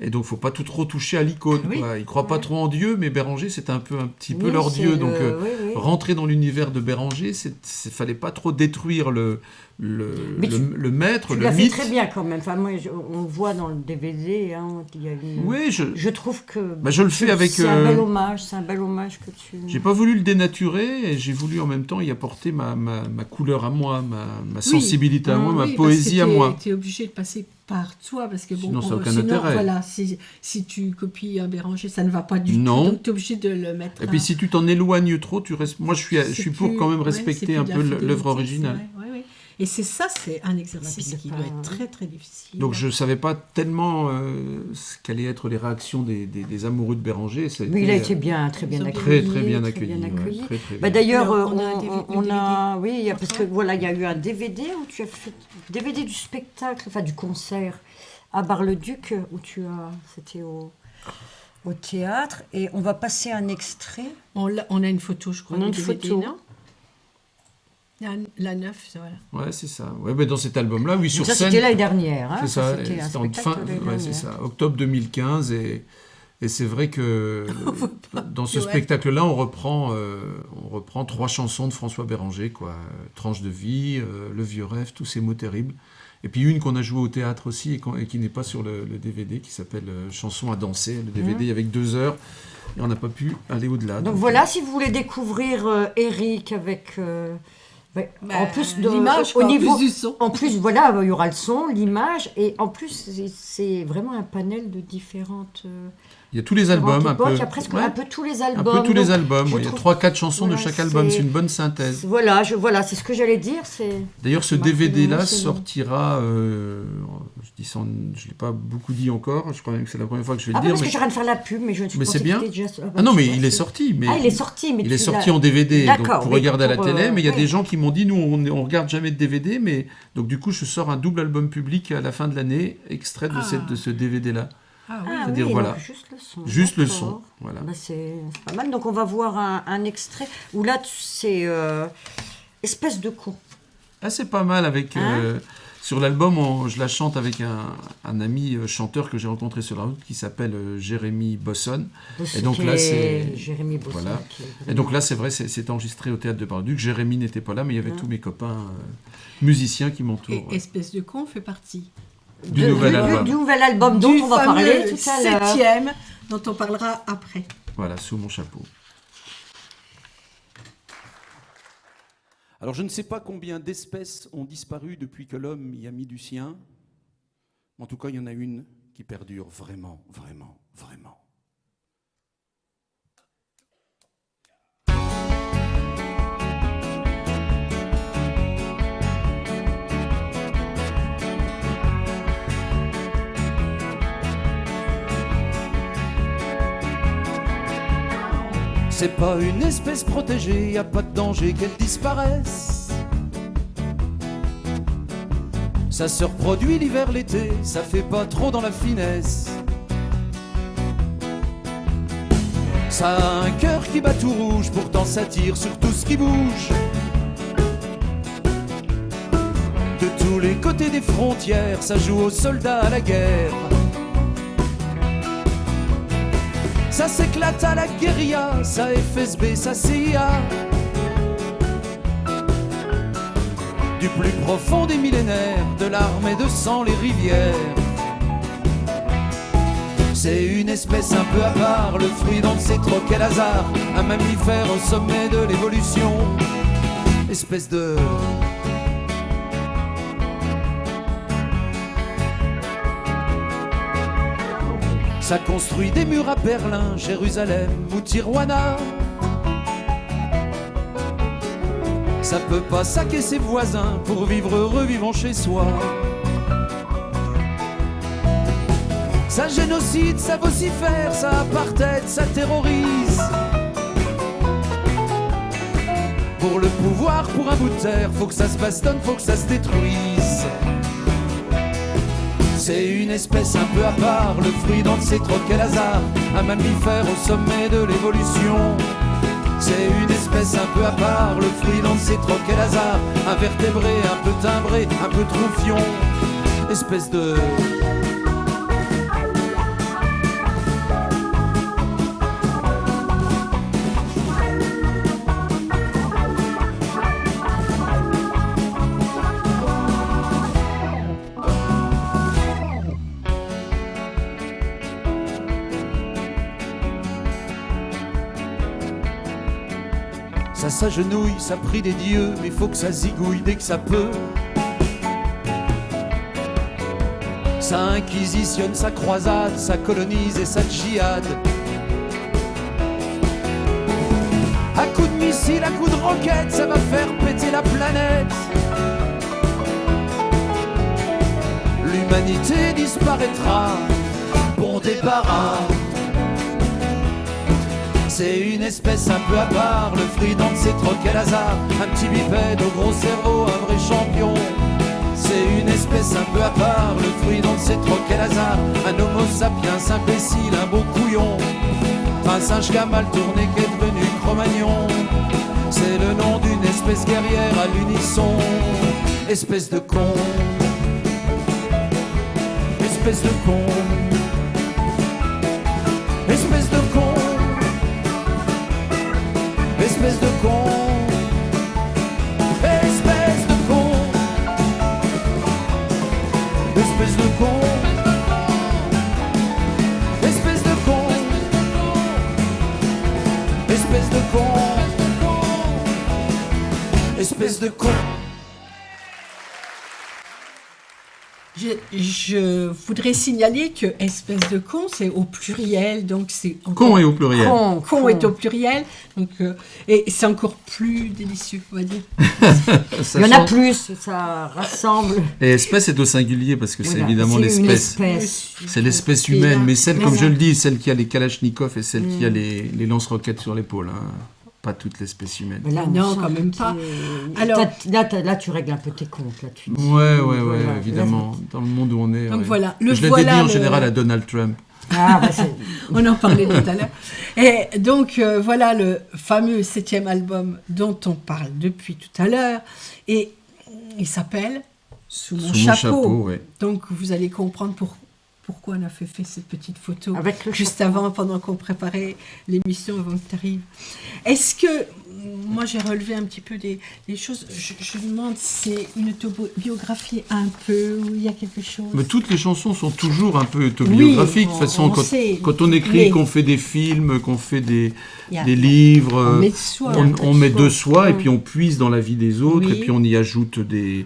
Et donc, faut pas tout trop toucher à l'icône, Oui. quoi. Ils croient pas Ouais. trop en Dieu, mais Béranger, c'est un petit peu Oui, leur c'est Dieu, le- donc oui, oui. rentrer dans l'univers de Béranger, fallait pas trop détruire le Mais le maître, Tu le l'as fait mythe. très bien quand même. Enfin, moi, on le voit dans le DVD. Hein, il y a une... Oui, Je trouve que bah, je le fais avec... c'est un bel hommage. C'est un bel hommage que tu. J'ai pas voulu le dénaturer, et j'ai voulu en même temps y apporter ma couleur à moi, ma sensibilité à moi, ma poésie à moi. Tu es obligé de passer par toi, parce que bon, Sinon, ça n'a aucun sinon, intérêt. voilà, si tu copies un Béranger, ça ne va pas du Non. tout, donc tu es obligé de le mettre. Et puis si tu t'en éloignes trop, tu restes... Moi, je c'est suis pour plus- quand même ouais, respecter c'est plus un de la peu fidélité, l'œuvre c'est originale. vrai, ouais, ouais. Et c'est un exercice de qui pas- doit être très très difficile. Donc je savais pas tellement ce qu'allaient être les réactions des amoureux de Béranger. Ça a Oui, il a été, été bien, très bien Ils ont accueilli. très bien accueilli. ouais, accueilli. très, très Bah, bien. d'ailleurs, Alors, on a un DVD, on a, oui, il y a- parce que Enfin. voilà, il y a eu un DVD où tu as fait DVD du spectacle, enfin du concert à Bar-le-Duc c'était au théâtre, et on va passer un extrait. On a une photo, je crois. On a du une DVD, photo. non la 9, voilà. Ouais, c'est ça. Ouais, mais dans cet album-là, oui, sur Ça, scène. c'était l'année dernière. Hein, C'est ça. C'était un C'était en spectacle l'année ouais, c'est dernière. ça. Octobre 2015 et c'est vrai que dans ce Ouais. spectacle-là, on reprend 3 chansons de François Béranger, quoi. Tranche de vie, Le vieux rêve, tous ces mots terribles. Et puis une qu'on a jouée au théâtre aussi et qui n'est pas sur le DVD, qui s'appelle Chanson à danser. Le DVD avec 2 heures et on n'a pas pu aller au-delà. Donc voilà, si vous voulez découvrir Eric avec... ouais, en plus de l'image, au quoi, en niveau plus du son. en plus voilà, il y aura le son, l'image, et en plus c'est vraiment un panel de différentes Il y a tous les albums, un époques. peu. Il y a presque Ouais. un peu tous les Un albums. peu tous les donc albums, je ouais. Il y a trouve- 3-4 chansons de voilà, chaque album, c'est- c'est une bonne synthèse. Voilà, c'est ce que j'allais dire. D'ailleurs, ce Marqué DVD-là dans c'est bon. sortira, je ne l'ai pas beaucoup dit encore, je crois même que c'est la première fois que je vais Ah le oui, dire. parce mais que j'ai rien de faire la pub, mais je mais pensais c'est bien. que c'était déjà... Ah non, tu mais vois, il est c'est- sorti. Mais Ah, il est sorti, mais il est tu sorti l'as- en DVD, donc D'accord, pour oui, regarder à la pour, télé, mais il y a oui. des gens qui m'ont dit, nous, on regarde jamais de DVD, mais donc du coup, je sors un double album public à la fin de l'année, extrait de ce DVD-là. Ah oui. Ah C'est-à-dire, oui, voilà. donc juste le son. Juste le d'accord. son, voilà. Bah, c'est pas mal. Donc on va voir un extrait où là c'est espèce de con. Ah, c'est pas mal avec... Hein sur l'album, je la chante avec un ami chanteur que j'ai rencontré sur la route qui s'appelle Jérémy Bosson. Et donc là, c'est... Jérémy Bosson. Voilà. qui est Et vraiment- donc là, c'est vrai, c'est enregistré au théâtre de Bar-le-Duc. Jérémy n'était pas là, mais il y avait tous mes copains musiciens qui m'entourent. Et Espèce de con fait partie Du nouvel album. Du nouvel album dont du on va fameux parler tout à l'heure. 7e dont on parlera après. Voilà, sous mon chapeau. Alors je ne sais pas combien d'espèces ont disparu depuis que l'homme y a mis du sien. En tout cas, il y en a une qui perdure vraiment, vraiment, vraiment. C'est pas une espèce protégée, y a pas de danger qu'elle disparaisse. Ça se reproduit l'hiver, l'été, ça fait pas trop dans la finesse. Ça a un cœur qui bat tout rouge, pourtant ça tire sur tout ce qui bouge. De tous les côtés des frontières, ça joue aux soldats à la guerre. Ça s'éclate à la guérilla, ça FSB, ça CIA. Du plus profond des millénaires, de l'armée de sang les rivières. C'est une espèce un peu à part, le fruit dont c'est trop quel hasard. Un mammifère au sommet de l'évolution. Espèce de... Ça construit des murs à Berlin, Jérusalem ou Tijuana. Ça peut pas saquer ses voisins pour vivre heureux vivant chez soi. Ça génocide, ça vocifère, ça apartheid, ça terrorise. Pour le pouvoir, pour un bout de terre, faut que ça se bastonne, faut que ça se détruise. C'est une espèce un peu à part, le fruit dont c'est trop quel hasard. Un mammifère au sommet de l'évolution. C'est une espèce un peu à part, le fruit dont c'est trop quel hasard. Un vertébré, un peu timbré, un peu troufion. Espèce de... Ça s'agenouille, ça prie des dieux, mais faut que ça zigouille dès que ça peut. Ça inquisitionne, ça croisade, ça colonise et ça djihad. À coups de missiles, à coups de roquettes, ça va faire péter la planète. L'humanité disparaîtra, bon débarras. C'est une espèce un peu à part, le fruit dont c'est trop quel hasard. Un petit bipède au gros cerveau, un vrai champion. C'est une espèce un peu à part, le fruit dont c'est trop quel hasard. Un homo sapiens imbécile, un beau couillon. Un singe qui a mal tourné, qui est devenu Cro-Magnon. C'est le nom d'une espèce guerrière à l'unisson. Espèce de con. Espèce de con. Espèce de con. Espèce de con, espèce de con, espèce de con, espèce de con, espèce de con, espèce de con. Je voudrais signaler que espèce de con, c'est au pluriel, donc c'est encore... Con est au pluriel. Con est au pluriel, donc, et c'est encore plus délicieux, on va dire. Il y en a plus, ça rassemble. Et espèce est au singulier parce que c'est évidemment l'espèce. C'est l'espèce humaine, mais celle, comme je le dis, celle qui a les kalachnikovs et celle qui a les lance-roquettes sur l'épaule. Hein. Pas toute l'espèce humaine. Mais là, non, quand même pas. Alors, là, tu règles un peu tes comptes. Là, tu dis, ouais, évidemment. Dans le monde où on est. Donc voilà. Je l'ai dit en général à Donald Trump. Ah, bah on en parlait tout à l'heure. Et donc, voilà le fameux 7e album dont on parle depuis tout à l'heure. Et il s'appelle Sous mon chapeau. Ouais. Donc, vous allez comprendre pourquoi on a fait cette petite photo avec le juste chapeau. avant, pendant qu'on préparait l'émission, avant que tu arrives. Est-ce que, moi j'ai relevé un petit peu des choses, je me demande si c'est une autobiographie un peu, où il y a quelque chose. Mais toutes les chansons sont toujours un peu autobiographiques. Oui, de toute façon, quand on écrit, mais... qu'on fait des films, qu'on fait des livres, on met de soi, et puis on puise dans la vie des autres, et puis on y ajoute des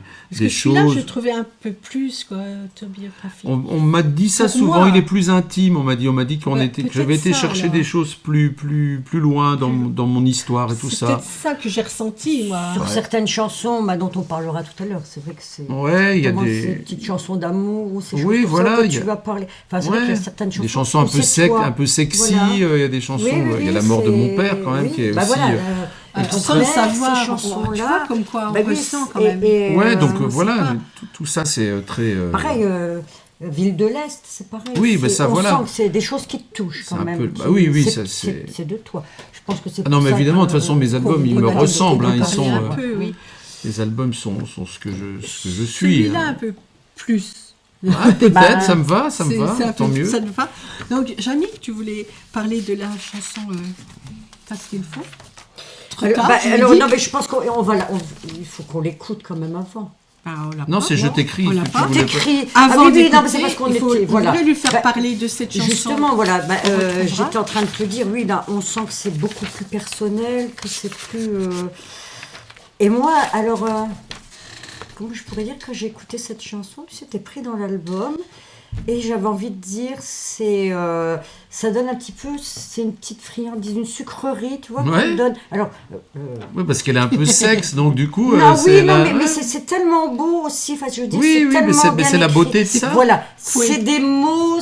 choses. Là, je trouvais un peu plus autobiographique. On m'a dit ça souvent, il est plus intime. On m'a dit que j'avais été chercher des choses plus loin dans mon histoire et tout ça. C'est peut-être ça que j'ai ressenti, moi. Sur certaines chansons dont on parlera tout à l'heure, c'est vrai que c'est... Ouais, il y a ces petites chansons d'amour ou ces choses voilà, tu vas parler. Enfin, c'est vrai qu'il y a certaines chansons... Des chansons un peu sexy, il y a des chansons... Il y a la mort de mon père, quand même, qui est aussi... sans le savoir, ces chansons-là, comme quoi on ressent quand même. Ouais, donc voilà, tout ça, c'est très... Pareil... Ville de l'Est, c'est pareil. Oui, ben ça, on voilà. sent que c'est des choses qui te touchent quand même. Oui, c'est de toi. Je pense que c'est. Non, mais évidemment, de toute façon, mes albums, ils me ressemblent. Ils sont. Les albums sont ce que je suis. Celui-là un peu plus. Ah, peut-être, Bah, ça me va, C'est un tant peu- mieux. Ça te va. Donc, Jannick, tu voulais parler de la chanson T'as ce qu'il faut. Trop tard, tu me dis. non, mais je pense il faut qu'on l'écoute quand même avant. Bah, on l'a Non, pas, c'est Je t'écris. On l'a que tu pas. voulais T'écris. Avant oui, d'écouter, non, mais c'est parce qu'on il faut, était. on Voilà. voulait lui faire Bah, parler de cette chanson. Justement, voilà, retrouvera. j'étais en train de te dire, oui, là, on sent que c'est beaucoup plus personnel, que c'est plus... Et moi, alors, comment je pourrais dire que j'ai écouté cette chanson, tu sais, t'es pris dans l'album, et j'avais envie de dire, ça donne un petit peu, c'est une petite friandise, une sucrerie, tu vois, qu'on Ouais. donne. Alors, Oui, parce qu'elle est un peu sexe, donc du coup, non, oui, non, la- mais c'est tellement beau aussi. Enfin, je veux dire, Oui, c'est oui, tellement mais bien c'est la écrit. beauté de ça. Voilà, Oui. c'est des mots,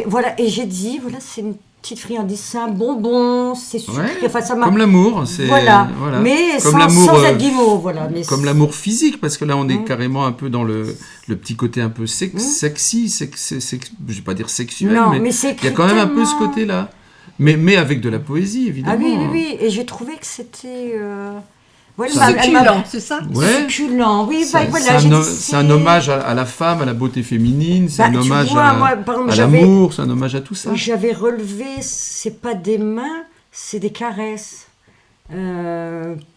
voilà. Et j'ai dit, voilà, c'est une petite friandise, c'est un bonbon, c'est sucré. Ouais, Enfin, ça m'a. comme l'amour, c'est Voilà. Mais comme sans l'amour, être guimauve, voilà. Mais comme l'amour physique, parce que là on est Mm. carrément un peu dans le petit côté un peu sexy, je vais pas dire sexuel, non, mais mais c'est il y a quand même un peu ce côté-là. Mais avec de la poésie, évidemment. Ah oui, oui, oui. Et j'ai trouvé que c'était. Ouais, Ça- Succulent, c'est ça? Ouais. Succulent, oui, C'est voilà. c'est un hommage à la femme, à la beauté féminine, c'est Bah, un tu hommage vois, moi, par exemple, à j'avais- l'amour, c'est un hommage à tout ça. J'avais relevé, c'est pas des mains, c'est des caresses.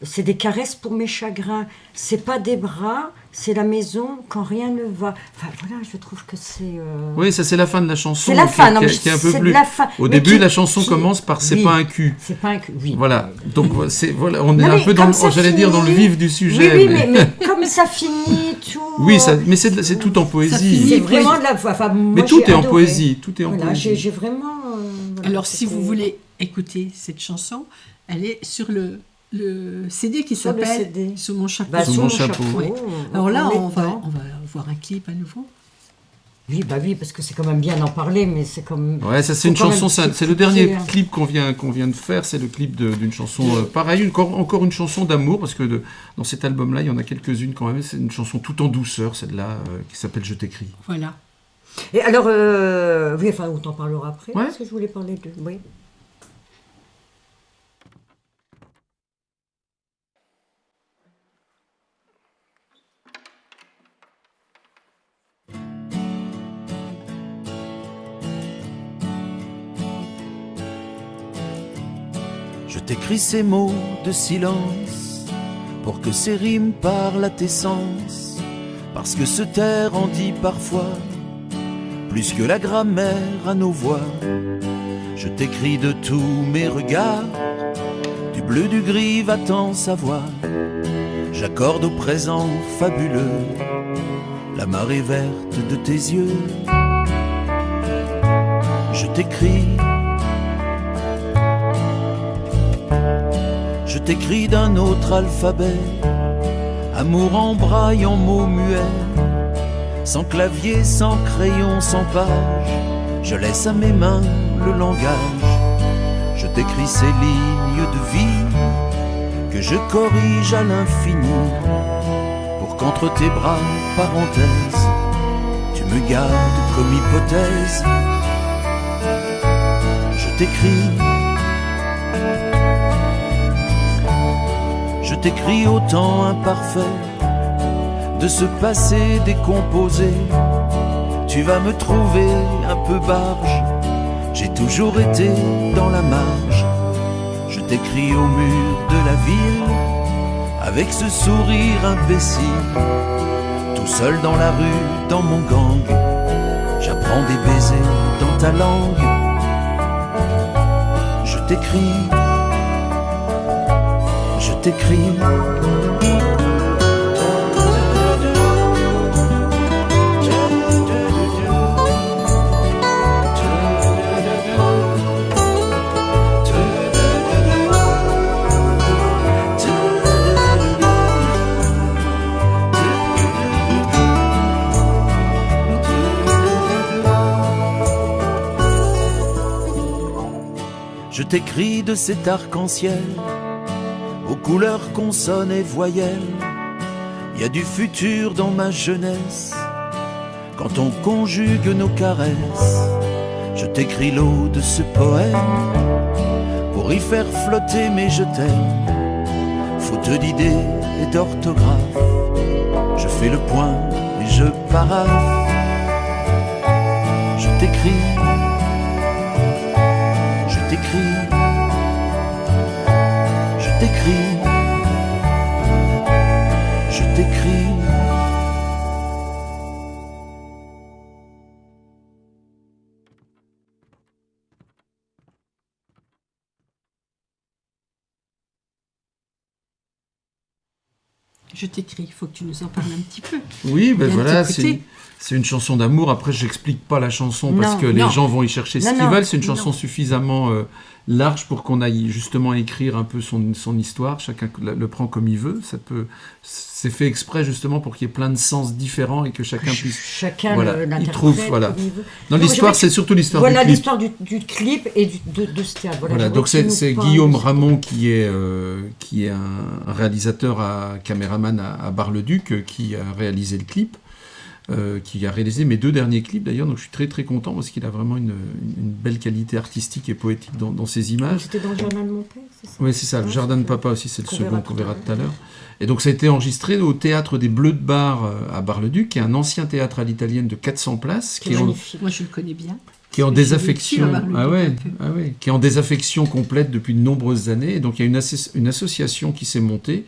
C'est des caresses pour mes chagrins. C'est pas des bras, c'est la maison quand rien ne va. Enfin voilà, je trouve que c'est. Oui, ça c'est la fin de la chanson. C'est la fin, non, mais qui est un peu c'est de plus. la fin. Au Mais début, qui- la chanson qui- commence par c'est oui. pas un cul. C'est pas un cul, oui. Voilà. Donc voilà, on est Non, un mais peu dans, comme ça j'allais dire dans le finit- vif du sujet. Oui, mais comme ça finit tout. Oui, mais c'est tout en finit- poésie. C'est vraiment de la. Enfin, moi, Mais tout j'ai est en adoré. poésie, tout est en Voilà, poésie. j'ai vraiment. Voilà, Alors, si c'était- vous voulez écouter cette chanson, elle est sur le CD qui Sur le s'appelle CD. Sous mon chapeau. Bah, Sous sous mon mon chapeau. Oui. chapeau. Alors là, est on va dedans. voir un clip à nouveau. Oui, bah oui, parce que c'est quand même bien d'en parler, mais c'est comme. Ouais, ça c'est Faut une quand même chanson, c'est le s'écouter, dernier hein. clip qu'on vient de faire, c'est le clip d'une chanson pareil, encore une chanson d'amour, parce que dans cet album-là, il y en a quelques-unes quand même, c'est une chanson tout en douceur, celle-là, qui s'appelle Je t'écris. Voilà. Et alors, oui, enfin, on t'en parlera après, Ouais. parce que je voulais parler de. Oui. Je t'écris ces mots de silence pour que ces rimes parlent à tes sens, parce que se taire en dit parfois plus que la grammaire à nos voix. Je t'écris de tous mes regards, du bleu, du gris, va-t'en savoir. J'accorde au présent fabuleux la marée verte de tes yeux. Je t'écris. Je t'écris d'un autre alphabet, amour en braille, en mots muets, sans clavier, sans crayon, sans page. Je laisse à mes mains le langage. Je t'écris ces lignes de vie que je corrige à l'infini, pour qu'entre tes bras, parenthèse, tu me gardes comme hypothèse. Je t'écris. Je t'écris au temps imparfait de ce passé décomposé. Tu vas me trouver un peu barge, j'ai toujours été dans la marge. Je t'écris au mur de la ville, avec ce sourire imbécile. Tout seul dans la rue, dans mon gang, j'apprends des baisers dans ta langue. Je t'écris. Je t'écris. Je t'écris de cet arc-en-ciel aux couleurs consonnes et voyelles. Il y a du futur dans ma jeunesse quand on conjugue nos caresses. Je t'écris l'eau de ce poème pour y faire flotter mes je t'aime. Faute d'idées et d'orthographe. Je fais le point et je paraphe. Je t'écris, je t'écris, je t'écris, je t'écris. Je t'écris, il faut que tu nous en parles un petit peu. Oui, ben Bien voilà, t'écouter. c'est une chanson d'amour. Après, j'explique pas la chanson parce Non, que les non. gens vont y chercher ce Non, qu'ils non, veulent. C'est une chanson non. suffisamment large pour qu'on aille justement écrire un peu son histoire. Chacun le prend comme il veut. C'est fait exprès justement pour qu'il y ait plein de sens différents et que chacun puisse. Chacun Voilà, l'interprète il trouve, voilà. comme il veut. Dans Non, l'histoire, je c'est vais- surtout l'histoire Voilà du clip. l'histoire du clip et de ce théâtre. Voilà, j'aimerais donc que tu nous c'est parles Guillaume de ce- Ramon qui est un réalisateur, caméraman à Bar-le-Duc qui a réalisé le clip, qui a réalisé mes 2 derniers clips d'ailleurs, donc je suis très très content parce qu'il a vraiment une belle qualité artistique et poétique dans ses images. C'était dans le jardin de mon père, c'est ça? Oui, c'est ça, le Ouais, Jardin de c'est ça. Papa aussi, c'est le Qu'on second verra qu'on tout à verra l'heure. tout à l'heure. Et donc ça a été enregistré au Théâtre des Bleus de Bar à Bar-le-Duc, qui est un ancien théâtre à l'italienne de 400 places, C'est qui est en, magnifique. Moi, je le connais bien. qui est en J'ai vécu désaffection, à Bar-le-Duc un peu. qui est en désaffection complète depuis de nombreuses années. Et donc il y a une association qui s'est montée.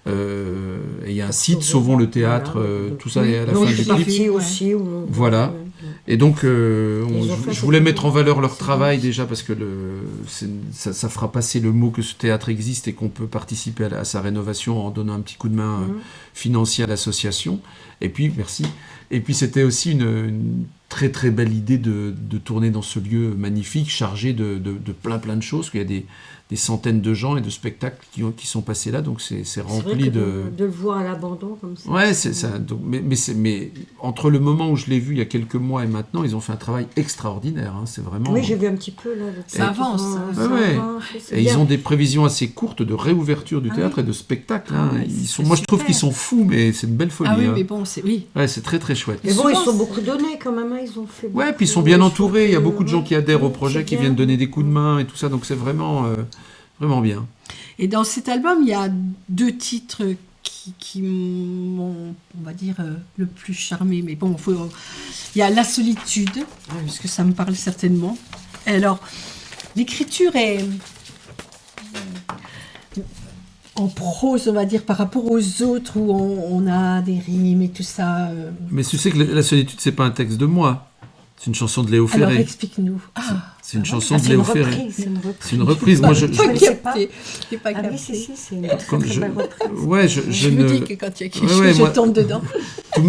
Et il y a un site Sauvons le théâtre, Voilà. tout ça est à la Donc, fin je du suis clip. partie aussi. Où... Voilà. Et donc ont fait je voulais cette- mettre en valeur leur c'est travail bien. déjà parce que ça fera passer le mot que ce théâtre existe et qu'on peut participer à sa rénovation en donnant un petit coup de main financier à l'association. Et puis, merci. Et puis c'était aussi une très très belle idée de tourner dans ce lieu magnifique, chargé de plein de choses, parce qu'il y a des centaines de gens et de spectacles qui sont passés là, donc c'est C'est vrai rempli que de... de le voir à l'abandon comme ça. Ouais, c'est ça. Donc, mais entre le moment où je l'ai vu il y a quelques mois et maintenant, ils ont fait un travail extraordinaire. Hein, c'est vraiment... Oui, j'ai vu un petit peu là. Ça avance, Ça ouais. avance, c'est Et bien. ils ont des prévisions assez courtes de réouverture du théâtre et de spectacle. Ah hein. ouais, Ils c'est sont, moi, je trouve super. qu'ils sont fous, mais c'est une belle folie. Ah oui, hein. mais bon, c'est... Oui. Ouais, c'est très très chouette. Mais bon, ils Souvent, sont c'est- beaucoup donnés quand même. Hein, ils ont fait. Ouais, beaucoup, puis ils sont bien je entourés. Il y a trouve beaucoup de gens que- qui adhèrent au oui, projet, c'est qui bien. viennent donner des coups de main et tout ça. Donc c'est vraiment, vraiment bien. Et dans cet album, il y a 2 titres qui m'ont, on va dire, le plus charmé. Mais bon, il y a La solitude, parce que ça me parle certainement. Et alors, l'écriture est en prose, on va dire, par rapport aux autres, où on a des rimes et tout ça. Mais tu sais que La solitude, c'est pas un texte de moi. C'est une chanson de Léo Alors, Ferré. explique-nous. C'est une chanson Ah, de c'est Léo une Ferré. reprise. C'est une reprise. C'est une reprise. Moi, je Pas connaissais capté. J'ai pas Ah oui, capté. si, c'est une très Comme très je- belle reprise. ouais, je Je ne... me dis que quand il y a quelque Ouais, chose, ouais, je moi- tombe dedans.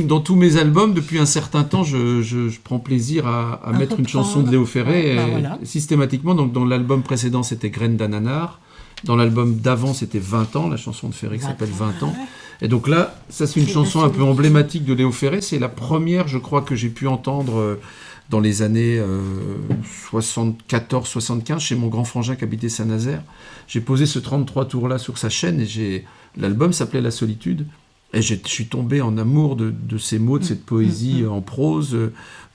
Dans tous mes albums, depuis un certain temps, je prends plaisir à mettre une reprendre. chanson de Léo Ferré. Bah, et voilà. systématiquement, donc dans l'album précédent, c'était Graines d'ananar. Dans l'album d'avant, c'était 20 ans, la chanson de Ferré qui s'appelle 20 ans. Et donc là, ça c'est une C'est chanson pas un peu celui-ci. emblématique de Léo Ferré. C'est la première, je crois, que j'ai pu entendre dans les années 74-75 chez mon grand frangin qui habitait Saint-Nazaire. J'ai posé ce 33 tours-là sur sa chaîne et l'album s'appelait La solitude. Et je suis tombé en amour de ces mots, de cette poésie en prose,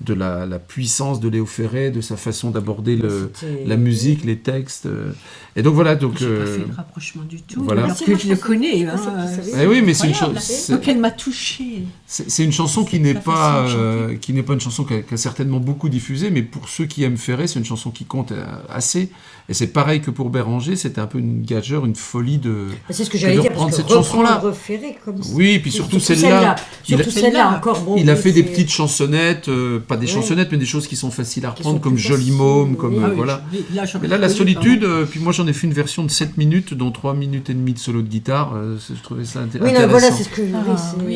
de la puissance de Léo Ferré, de sa façon d'aborder C'était- la musique, les textes. Et donc voilà. Donc, J'ai pas fait le rapprochement du tout, voilà. alors que je le connais. Ah, hein, c'est- eh oui, mais c'est une incroyable. chose. Donc elle m'a touchée. C'est une chanson qui n'est pas pas, facile à chanter. qui n'est pas une chanson qui a certainement beaucoup diffusé, mais pour ceux qui aiment Ferré, c'est une chanson qui compte assez. Et c'est pareil que pour Béranger, c'était un peu une gageure, une folie de. C'est ce que j'allais de dire, reprendre parce que cette chanson-là. reprendre Ferré comme ça. Oui, puis surtout celle-là. Surtout celle-là, encore. Bon, Il a oui, fait des c'est- petites chansonnettes, pas des Ouais. chansonnettes, mais des choses qui sont faciles à Qui reprendre, sont comme plus Joli faciles, Môme, comme oui. Ah oui, voilà. j'aurais Mais là, La reconnu, solitude, pardon. puis moi j'en ai fait une version de 7 minutes, dont 3 minutes et demie de solo de guitare. Je trouvais ça Oui, intéressant. non, voilà, c'est ce que je Ah, voulais. c'est-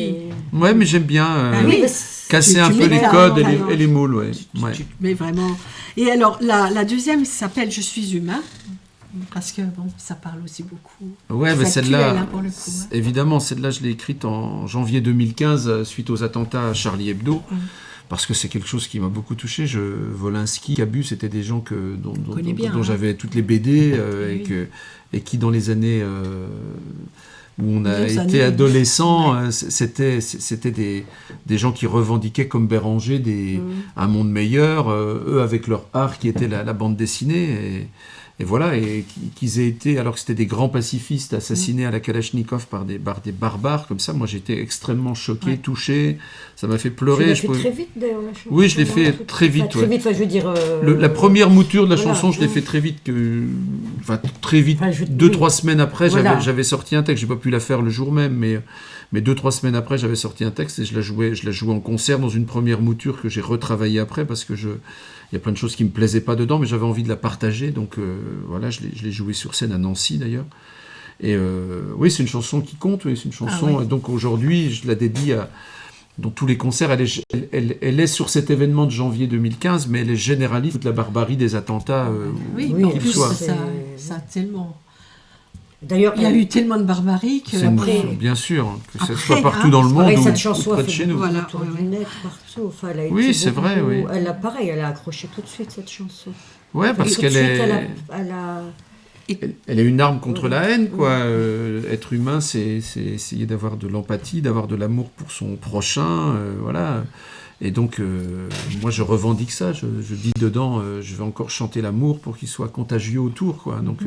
oui. Ouais, mais j'aime bien Ah oui, mais casser tu un peu mets les la- codes la- et les moules. Ouais. Ouais. Mais vraiment. Et alors, la deuxième s'appelle Je suis humain. Parce que, bon, ça parle aussi beaucoup. Ouais, mais C'est celle-là, actuel, hein, pour le coup, hein. évidemment, celle-là, je l'ai écrite en janvier 2015, suite aux attentats à Charlie Hebdo, parce que c'est quelque chose qui m'a beaucoup touché. Volinsky, Cabu, c'était des gens dont connaît bien, dont hein. j'avais toutes les BD, Oui. et qui, dans les années où on a Les été années, adolescent, c'était des gens qui revendiquaient comme Béranger un monde meilleur, eux avec leur art qui était la bande dessinée. Et voilà, et qu'ils aient été, alors que c'était des grands pacifistes assassinés à la Kalachnikov par des barbares comme ça, moi j'étais extrêmement choqué, touché, ça m'a fait pleurer. Tu l'as fait très vite d'ailleurs la chanson. Oui, je l'ai fait très vite. Très vite, enfin, je veux dire. La première mouture de la voilà. chanson, je l'ai fait très vite. Très vite. Enfin, 2-3 semaines après, Voilà. j'avais sorti un texte. J'ai pas pu la faire le jour même, mais 2-3 semaines après, j'avais sorti un texte et je la jouais en concert dans une première mouture que j'ai retravaillée après parce que il y a plein de choses qui me plaisaient pas dedans, mais j'avais envie de la partager. Donc voilà, je l'ai jouée sur scène à Nancy d'ailleurs. Et oui, c'est une chanson qui compte. Oui, c'est une chanson. oui. Donc aujourd'hui, je la dédie dans tous les concerts. Elle est sur cet événement de janvier 2015, mais elle est généraliste toute la barbarie des attentats. Oui, Oui, en en plus, soit. ça a tellement... D'ailleurs, Il y a eu tellement de barbarie que... C'est après- bien sûr, que ce Après, soit partout hein, dans le monde pareil, ou cette chanson près a de fait chez nous. beaucoup Voilà, autour ouais, du ouais. net, partout. Enfin, elle a Oui, été c'est beaucoup- vrai, oui. Elle a accroché tout de suite cette chanson. Ouais, parce Tout de qu'elle suite, est... Elle est une arme contre la haine, quoi. Être humain, c'est essayer d'avoir de l'empathie, d'avoir de l'amour pour son prochain, voilà. Et donc, moi, je revendique ça. Je dis dedans, je vais encore chanter l'amour pour qu'il soit contagieux autour, quoi. Donc,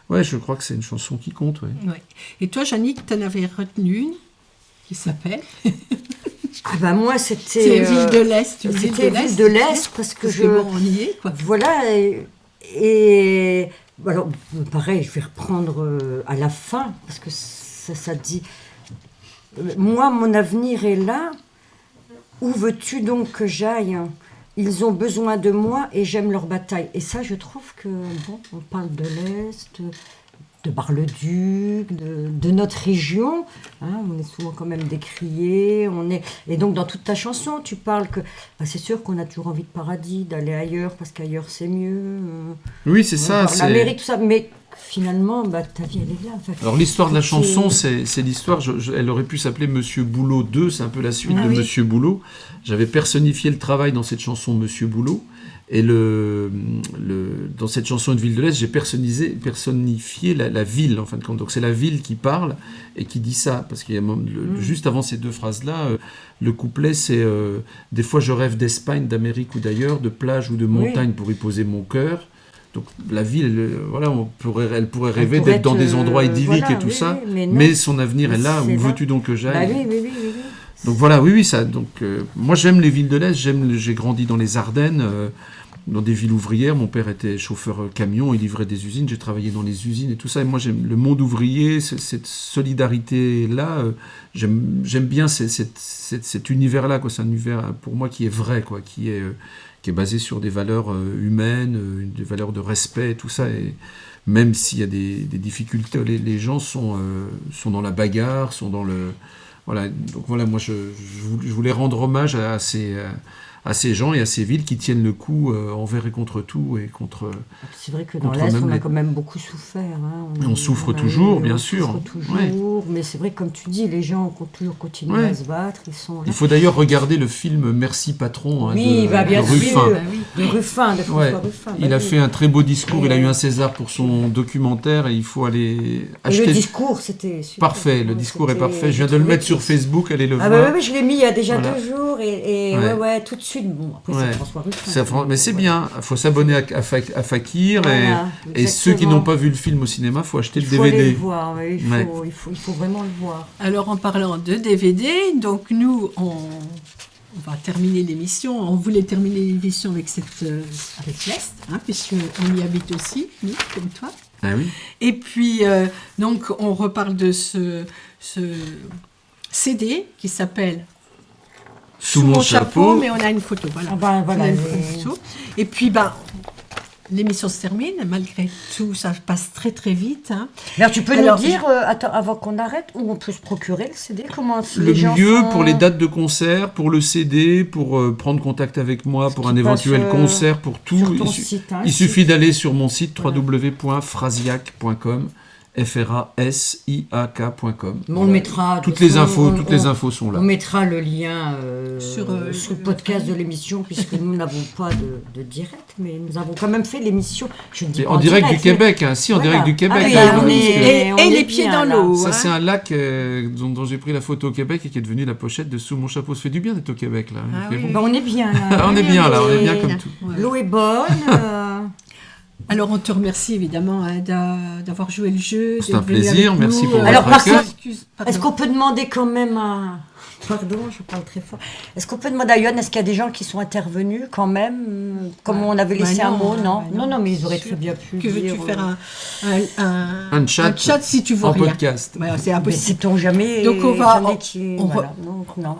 ouais, je crois que c'est une chanson qui compte, ouais. Ouais. Et toi, Jannick, tu en avais retenu une qui s'appelle... Ah bah moi, c'était... C'est Ville de l'Est. C'était Ville de l'Est parce que bon, on y est, quoi. Voilà, et alors, pareil, je vais reprendre à la fin, parce que ça dit... Moi, mon avenir est là. Où veux-tu donc que j'aille ? Ils ont besoin de moi et j'aime leur bataille. Et ça, je trouve que, bon, on parle de l'Est, de Bar-le-Duc, de notre région. Hein, on est souvent quand même décriés. Et donc, dans toute ta chanson, tu parles que... bah, c'est sûr qu'on a toujours envie de paradis, d'aller ailleurs, parce qu'ailleurs, c'est mieux. Oui, c'est ça. Voir l'Amérique, tout ça. Mais finalement, bah, ta vie, elle est là. Enfin, Alors, l'histoire de la c'est- chanson, c'est l'histoire... elle aurait pu s'appeler Monsieur Boulot 2, c'est un peu la suite Ah de oui. Monsieur Boulot. J'avais personnifié le travail dans cette chanson Monsieur Boulot. Et dans cette chanson de Ville de l'Est, j'ai personnifié la ville, en fin de compte. Donc c'est la ville qui parle et qui dit ça. Parce qu'il y a juste avant ces deux phrases-là, le couplet, c'est des fois je rêve d'Espagne, d'Amérique ou d'ailleurs, de plage ou de montagne pour y poser mon cœur. Donc la ville, voilà, elle pourrait rêver pourrait d'être dans être, des endroits idylliques voilà, et tout oui, ça. oui, mais non. Mais son avenir est là. C'est Où là. veux-tu donc que j'aille ? Bah oui. Donc voilà, oui, ça. Donc moi j'aime les villes de l'Est. J'ai grandi dans les Ardennes, dans des villes ouvrières. Mon père était chauffeur camion, il livrait des usines. J'ai travaillé dans les usines et tout ça. Et moi j'aime le monde ouvrier, cette solidarité là. J'aime bien cet univers là, quoi. C'est un univers pour moi qui est vrai, quoi, qui est basé sur des valeurs humaines, des valeurs de respect et tout ça. Et même s'il y a des difficultés, les gens sont dans la bagarre, sont dans le... Voilà, donc voilà, moi je voulais rendre hommage à ces gens et à ces villes qui tiennent le coup envers et contre tout et contre... C'est vrai que dans contre l'Est, même on a les- quand même beaucoup souffert. Hein. On souffre toujours, bien sûr. On souffre toujours, mais c'est vrai que comme tu dis, les gens ont toujours continué Ouais. à se battre. Ils sont là. Il faut d'ailleurs regarder le film Merci Patron, hein, Oui, de, bah, bien de sûr. Ruffin. Bah oui. De Ruffin, de François Ouais. Ruffin. Il bah a oui. fait un très beau discours, il a eu un César pour son documentaire et il faut aller Et acheter... le discours, c'était super. Parfait, le Ouais, discours est c'était- parfait. Je viens de le mettre sur Facebook, allez le Ah voir. bah oui, je l'ai mis il y a déjà Voilà. 2 jours et Ouais. ouais, tout de suite. Bon, après Ouais. c'est François Ruffin. Mais c'est bien, il faut s'abonner à Fakir Voilà, et ceux qui exactement. n'ont pas vu le film au cinéma, il faut acheter Il le faut aller DVD. le voir, ouais, Ouais. il faut vraiment le voir. Alors, en parlant de DVD, donc nous, on va terminer l'émission. On voulait terminer l'émission avec avec l'Est, hein, puisqu'on y habite aussi, nous, comme toi. Ah oui. Et puis, donc, on reparle de ce CD qui s'appelle Sous mon chapeau. mais on a une photo, voilà. Ah ben, voilà, On a une les- photo. Et puis, l'émission se termine, malgré tout, ça passe très très vite. Hein. Alors, tu peux Alors, nous dire, attends, avant qu'on arrête, où on peut se procurer le CD, comment Le les gens mieux sont- pour les dates de concert, pour le CD, pour prendre contact avec moi, pour un qui éventuel passe, concert, pour tout. sur ton site, hein, Il le suffit site. d'aller sur mon site Voilà. www.frasiac.com, frasiak.com. Mais on le mettra. de Toutes toute les façon, infos, on- toutes les on- infos sont là. On mettra le lien Sur, sur le podcast de l'émission, puisque nous n'avons pas de direct, mais nous avons quand même fait l'émission. Je ne dis Et pas en direct du mais- Québec, hein, si, en Voilà. direct du Québec. Ah oui, hein, on parce est- que- on Et est les pieds bien, dans là. l'eau. Ça, hein. c'est un lac dont j'ai pris la photo au Québec et qui est devenu la pochette de Sous mon chapeau. Ça fait du bien d'être au Québec, là. Ah Il fait oui. bon. Ben, on est bien là. On est bien, là, on est bien Et- comme tout. Ouais. L'eau est bonne. Alors, on te remercie évidemment d'avoir joué le jeu. C'est d'être un venu plaisir, avec merci nous. pour Alors, votre par accueil. contre, Pardon. est-ce qu'on peut demander quand même à... Pardon, je parle très fort. Est-ce qu'on peut demander à Yoann, est-ce qu'il y a des gens qui sont intervenus quand même, comme on avait laissé un mot, non, non, mais ils auraient très bien pu Que dire... veux-tu faire Un chat si tu vois en rien. podcast. Ouais, c'est Mais impossible. sait-on jamais... Donc, on va- jamais qui- on voilà. Donc, non.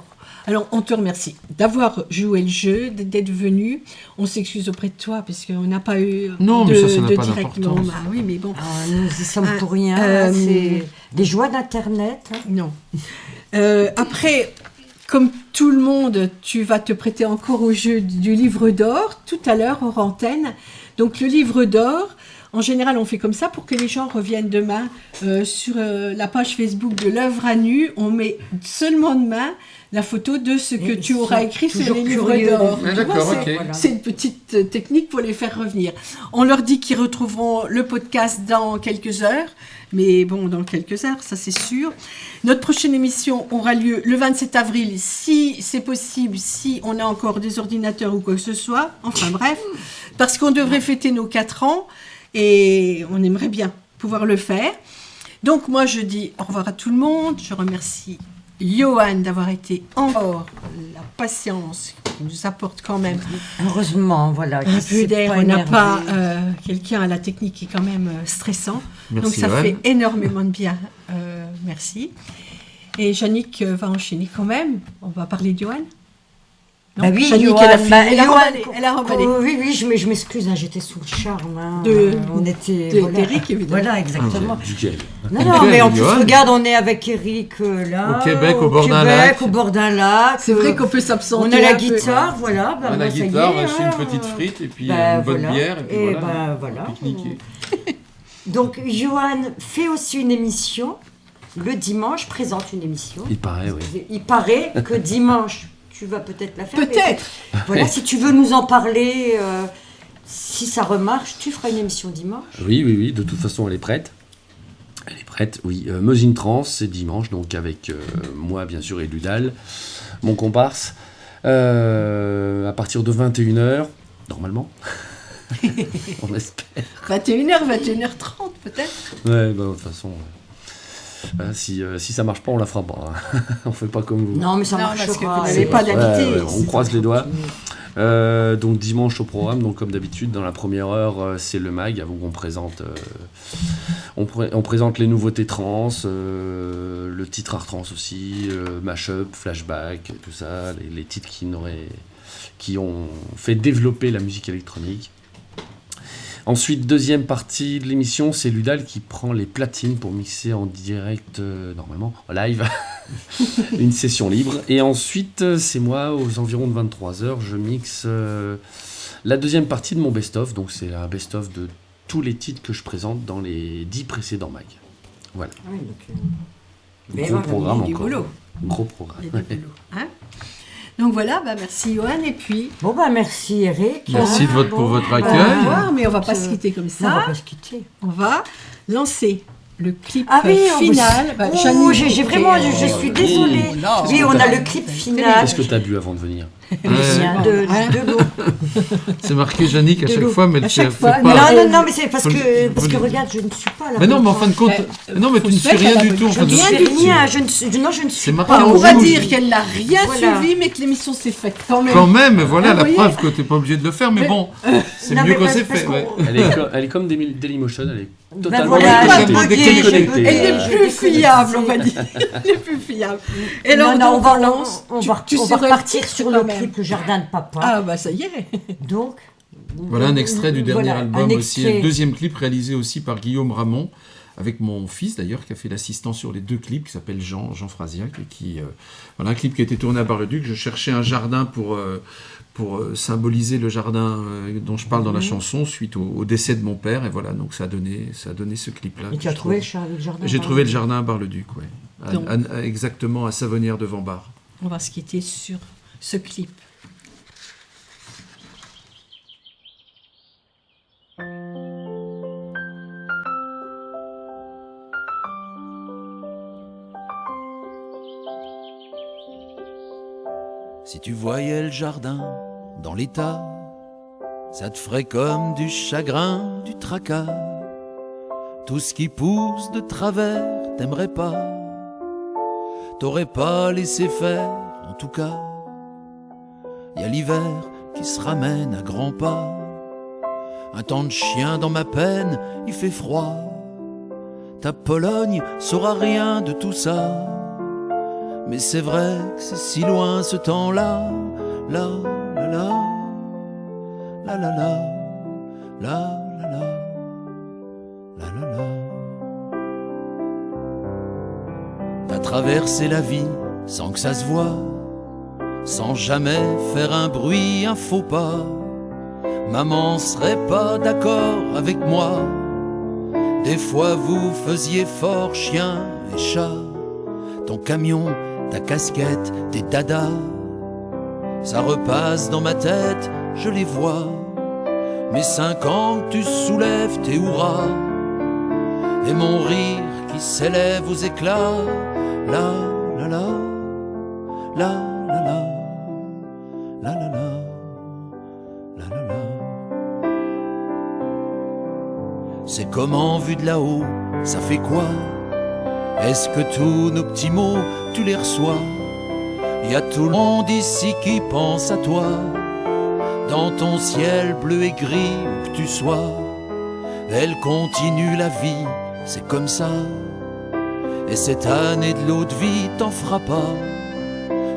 Alors, on te remercie d'avoir joué le jeu, d'être venu. On s'excuse auprès de toi parce qu'on n'a pas eu Non, mais ça n'a pas direct. d'importance. Non, bah oui, mais bon. Ah, nous y sommes pour rien. C'est des joies d'Internet. Hein. Non. Après, comme tout le monde, tu vas te prêter encore au jeu du livre d'or tout à l'heure hors antenne. Donc le livre d'or, en général, on fait comme ça pour que les gens reviennent demain sur la page Facebook de l'œuvre à nu. On met seulement demain la photo de ce que Et tu ils auras sont écrit sur toujours les livres curieux. d'or. Ah, Tu d'accord, vois, ok. Voilà. c'est une petite technique pour les faire revenir. On leur dit qu'ils retrouveront le podcast dans quelques heures. Mais bon, dans quelques heures, ça c'est sûr. Notre prochaine émission aura lieu le 27 avril, si c'est possible, si on a encore des ordinateurs ou quoi que ce soit. Enfin bref, parce qu'on devrait fêter nos 4 ans et on aimerait bien pouvoir le faire. Donc moi je dis au revoir à tout le monde. Je remercie Yoann d'avoir été encore la patience qui nous apporte quand même Heureusement, voilà. un qu'il s'est peu d'air. pas On n'a énervé. pas quelqu'un à la technique qui est quand même stressant. Merci, Donc ça Yoann. fait énormément de bien. Merci. Et Yannick va enchaîner quand même. On va parler de Yoann. Non, Bah oui, Yannick, Yoann, elle a fini. bah, Elle a Yoann, remballé. Elle a remballé. Oui, je m'excuse, hein, j'étais sous le charme. Hein. De- On était... d'Éric, évidemment. Voilà, exactement. Duquel? Non, non, Duquel, mais en plus, Yoann regarde, on est avec Eric là. Au Québec, au bord d'un lac. Au bord d'un lac. C'est vrai qu'on peut s'absenter. On a la un peu. guitare, voilà. Bah, On a la moi, ça y guitare, on est, va acheter hein. une petite frite et puis Bah, une bonne voilà. bière et puis Et voilà. bah, voilà. Pique-niquer. Donc, Yoann fait aussi une émission. Le dimanche, présente une émission. Il paraît, oui. Il paraît que dimanche, tu vas peut-être la faire. mais Peut-être. Voilà, si tu veux nous en parler, si ça remarche, tu feras une émission dimanche. Oui, de toute façon, elle est prête. Elle est prête, oui. Meuse in Trans, c'est dimanche, donc avec moi, bien sûr, et Ludal, mon comparse, à partir de 21h, normalement. On espère. 21h, 21h30 peut-être. Ouais, bah, de toute façon, si ça marche pas, on la fera pas. Hein. On fait pas comme vous. Non, mais ça Non, marchera. parce que vous c'est n'avez pas vrai. d'habitude. on croise les doigts. Donc dimanche au programme, donc comme d'habitude dans la première heure c'est le mag avant qu'on présente on présente les nouveautés trans, le titre art trans aussi, mashup, flashback, tout ça, les titres qui ont fait développer la musique électronique. Ensuite, deuxième partie de l'émission, c'est Ludal qui prend les platines pour mixer en direct, normalement, en live, une session libre. Et ensuite, c'est moi, aux environs de 23h, je mixe la deuxième partie de mon best-of. Donc, c'est un best-of de tous les titres que je présente dans les 10 précédents mag. Voilà. Oui, donc, mais Gros voilà, programme du encore. boulot. Gros programme. Il y a du boulot. Hein. Donc voilà, bah merci Yoann et puis Bon, bah merci Eric. Merci Hein, pour votre au accueil. revoir, mais on va pas se quitter comme Non, on va ça. pas se quitter. On va lancer le clip Ah oui, final. Bah, oh, Janine, j'ai ok. vraiment, je suis désolée. Oh là. Oui, on a le clip final. Qu'est-ce que tu as bu avant de venir? Bien, de l'eau. C'est marqué Yannick à De chaque l'eau. fois, mais elle À fait, chaque fait fois, pas. Non, mais c'est parce Faut que, le- parce faut que le- regarde, je ne suis pas là. Mais non, mais en fin de compte, non, mais tu ne suis rien du tout. En Je fin ne de suis Rien du rien, je ne suis C'est pas. marqué On en pourra rouge. dire qu'elle n'a rien Voilà. suivi, mais que l'émission s'est faite quand même. Quand même, voilà Ah, la voyez. preuve que tu n'es pas obligé de le faire, mais bon, c'est Non, mieux mais quand parce- c'est parce fait. qu'on- Ouais. Elle est comme Dailymotion, elle est Ben totalement voilà, déconnectée. j'ai bugué, Déconnectée. j'ai bugué. Elle J'ai n'est plus déconnecté. fiable, on va dire. Elle n'est plus fiable. Et là, Non, on va on va repartir sur le clip Le Jardin de Papa. Ah bah ça y est. Donc. Voilà un extrait du dernier voilà, album un aussi, extrait. le deuxième clip réalisé aussi par Guillaume Ramon, avec mon fils d'ailleurs, qui a fait l'assistant sur les deux clips, qui s'appelle Jean Frasiac, et qui, voilà un clip qui a été tourné à Bar-le-Duc. Je cherchais un jardin pour symboliser le jardin dont je parle dans la chanson, suite au décès de mon père, et voilà, donc ça a donné ce clip-là. Et que tu as je trouvé trouve- le jardin J'ai par trouvé là. le jardin à Bar-le-Duc, ouais. Donc. Exactement à Savonnières de Vambard. On va se quitter sur ce clip. Si tu voyais le jardin dans l'état, ça te ferait comme du chagrin, du tracas. Tout ce qui pousse de travers, t'aimerais pas. T'aurais pas laissé faire, en tout cas. Y a l'hiver qui se ramène à grands pas. Un temps de chien dans ma peine, il fait froid. Ta Pologne saura rien de tout ça. Mais c'est vrai que c'est si loin ce temps-là. La la la, la la la, la la la, la la la. T'as traversé la vie sans que ça se voie, sans jamais faire un bruit, un faux pas. Maman serait pas d'accord avec moi. Des fois vous faisiez fort chien et chat. Ton camion, ta casquette, tes dadas, ça repasse dans ma tête, je les vois. Mes 5 ans que tu soulèves tes hurrahs, et mon rire qui s'élève aux éclats. La la la, la la la, la la la, la la la. C'est comment vu de là-haut, ça fait quoi? Est-ce que tous nos petits mots, tu les reçois? Y a tout le monde ici qui pense à toi, dans ton ciel bleu et gris où que tu sois. Elle continue la vie, c'est comme ça. Et cette année de l'eau de vie t'en fera pas.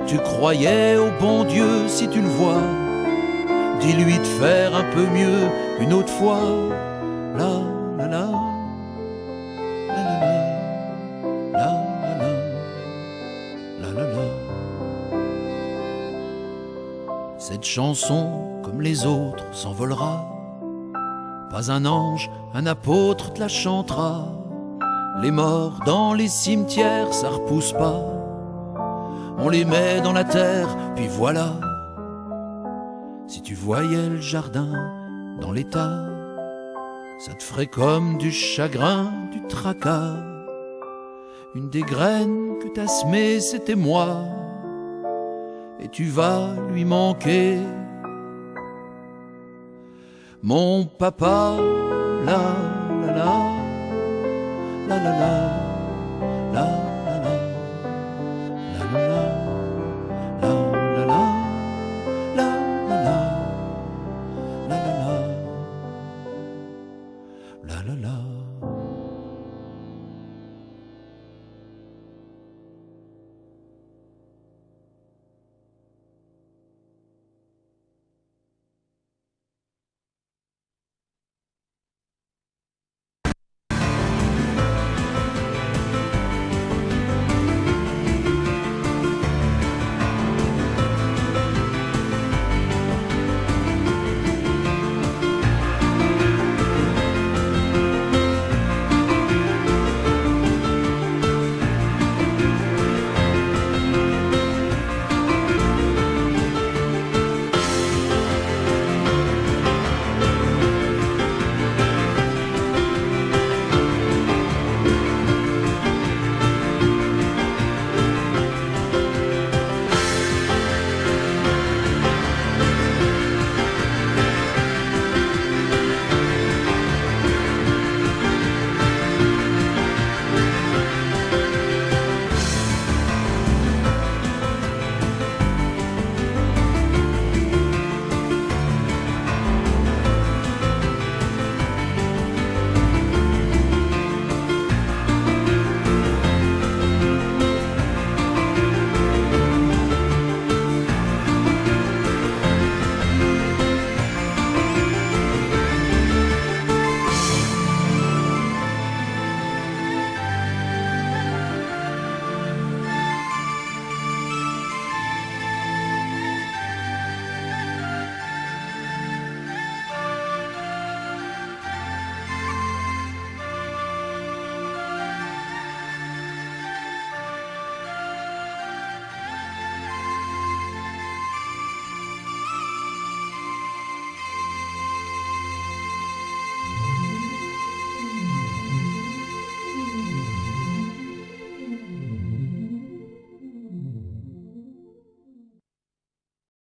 Tu croyais au bon Dieu si tu le vois. Dis-lui de faire un peu mieux une autre fois. La la la, la la la, la la la, la la la. Cette chanson, comme les autres, s'envolera. Pas un ange, un apôtre te la chantera. Les morts dans les cimetières, ça repousse pas. On les met dans la terre, puis voilà. Si tu voyais le jardin dans l'état, ça te ferait comme du chagrin, du tracas. Une des graines que t'as semées, c'était moi. Et tu vas lui manquer. Mon papa, la la la, la la la.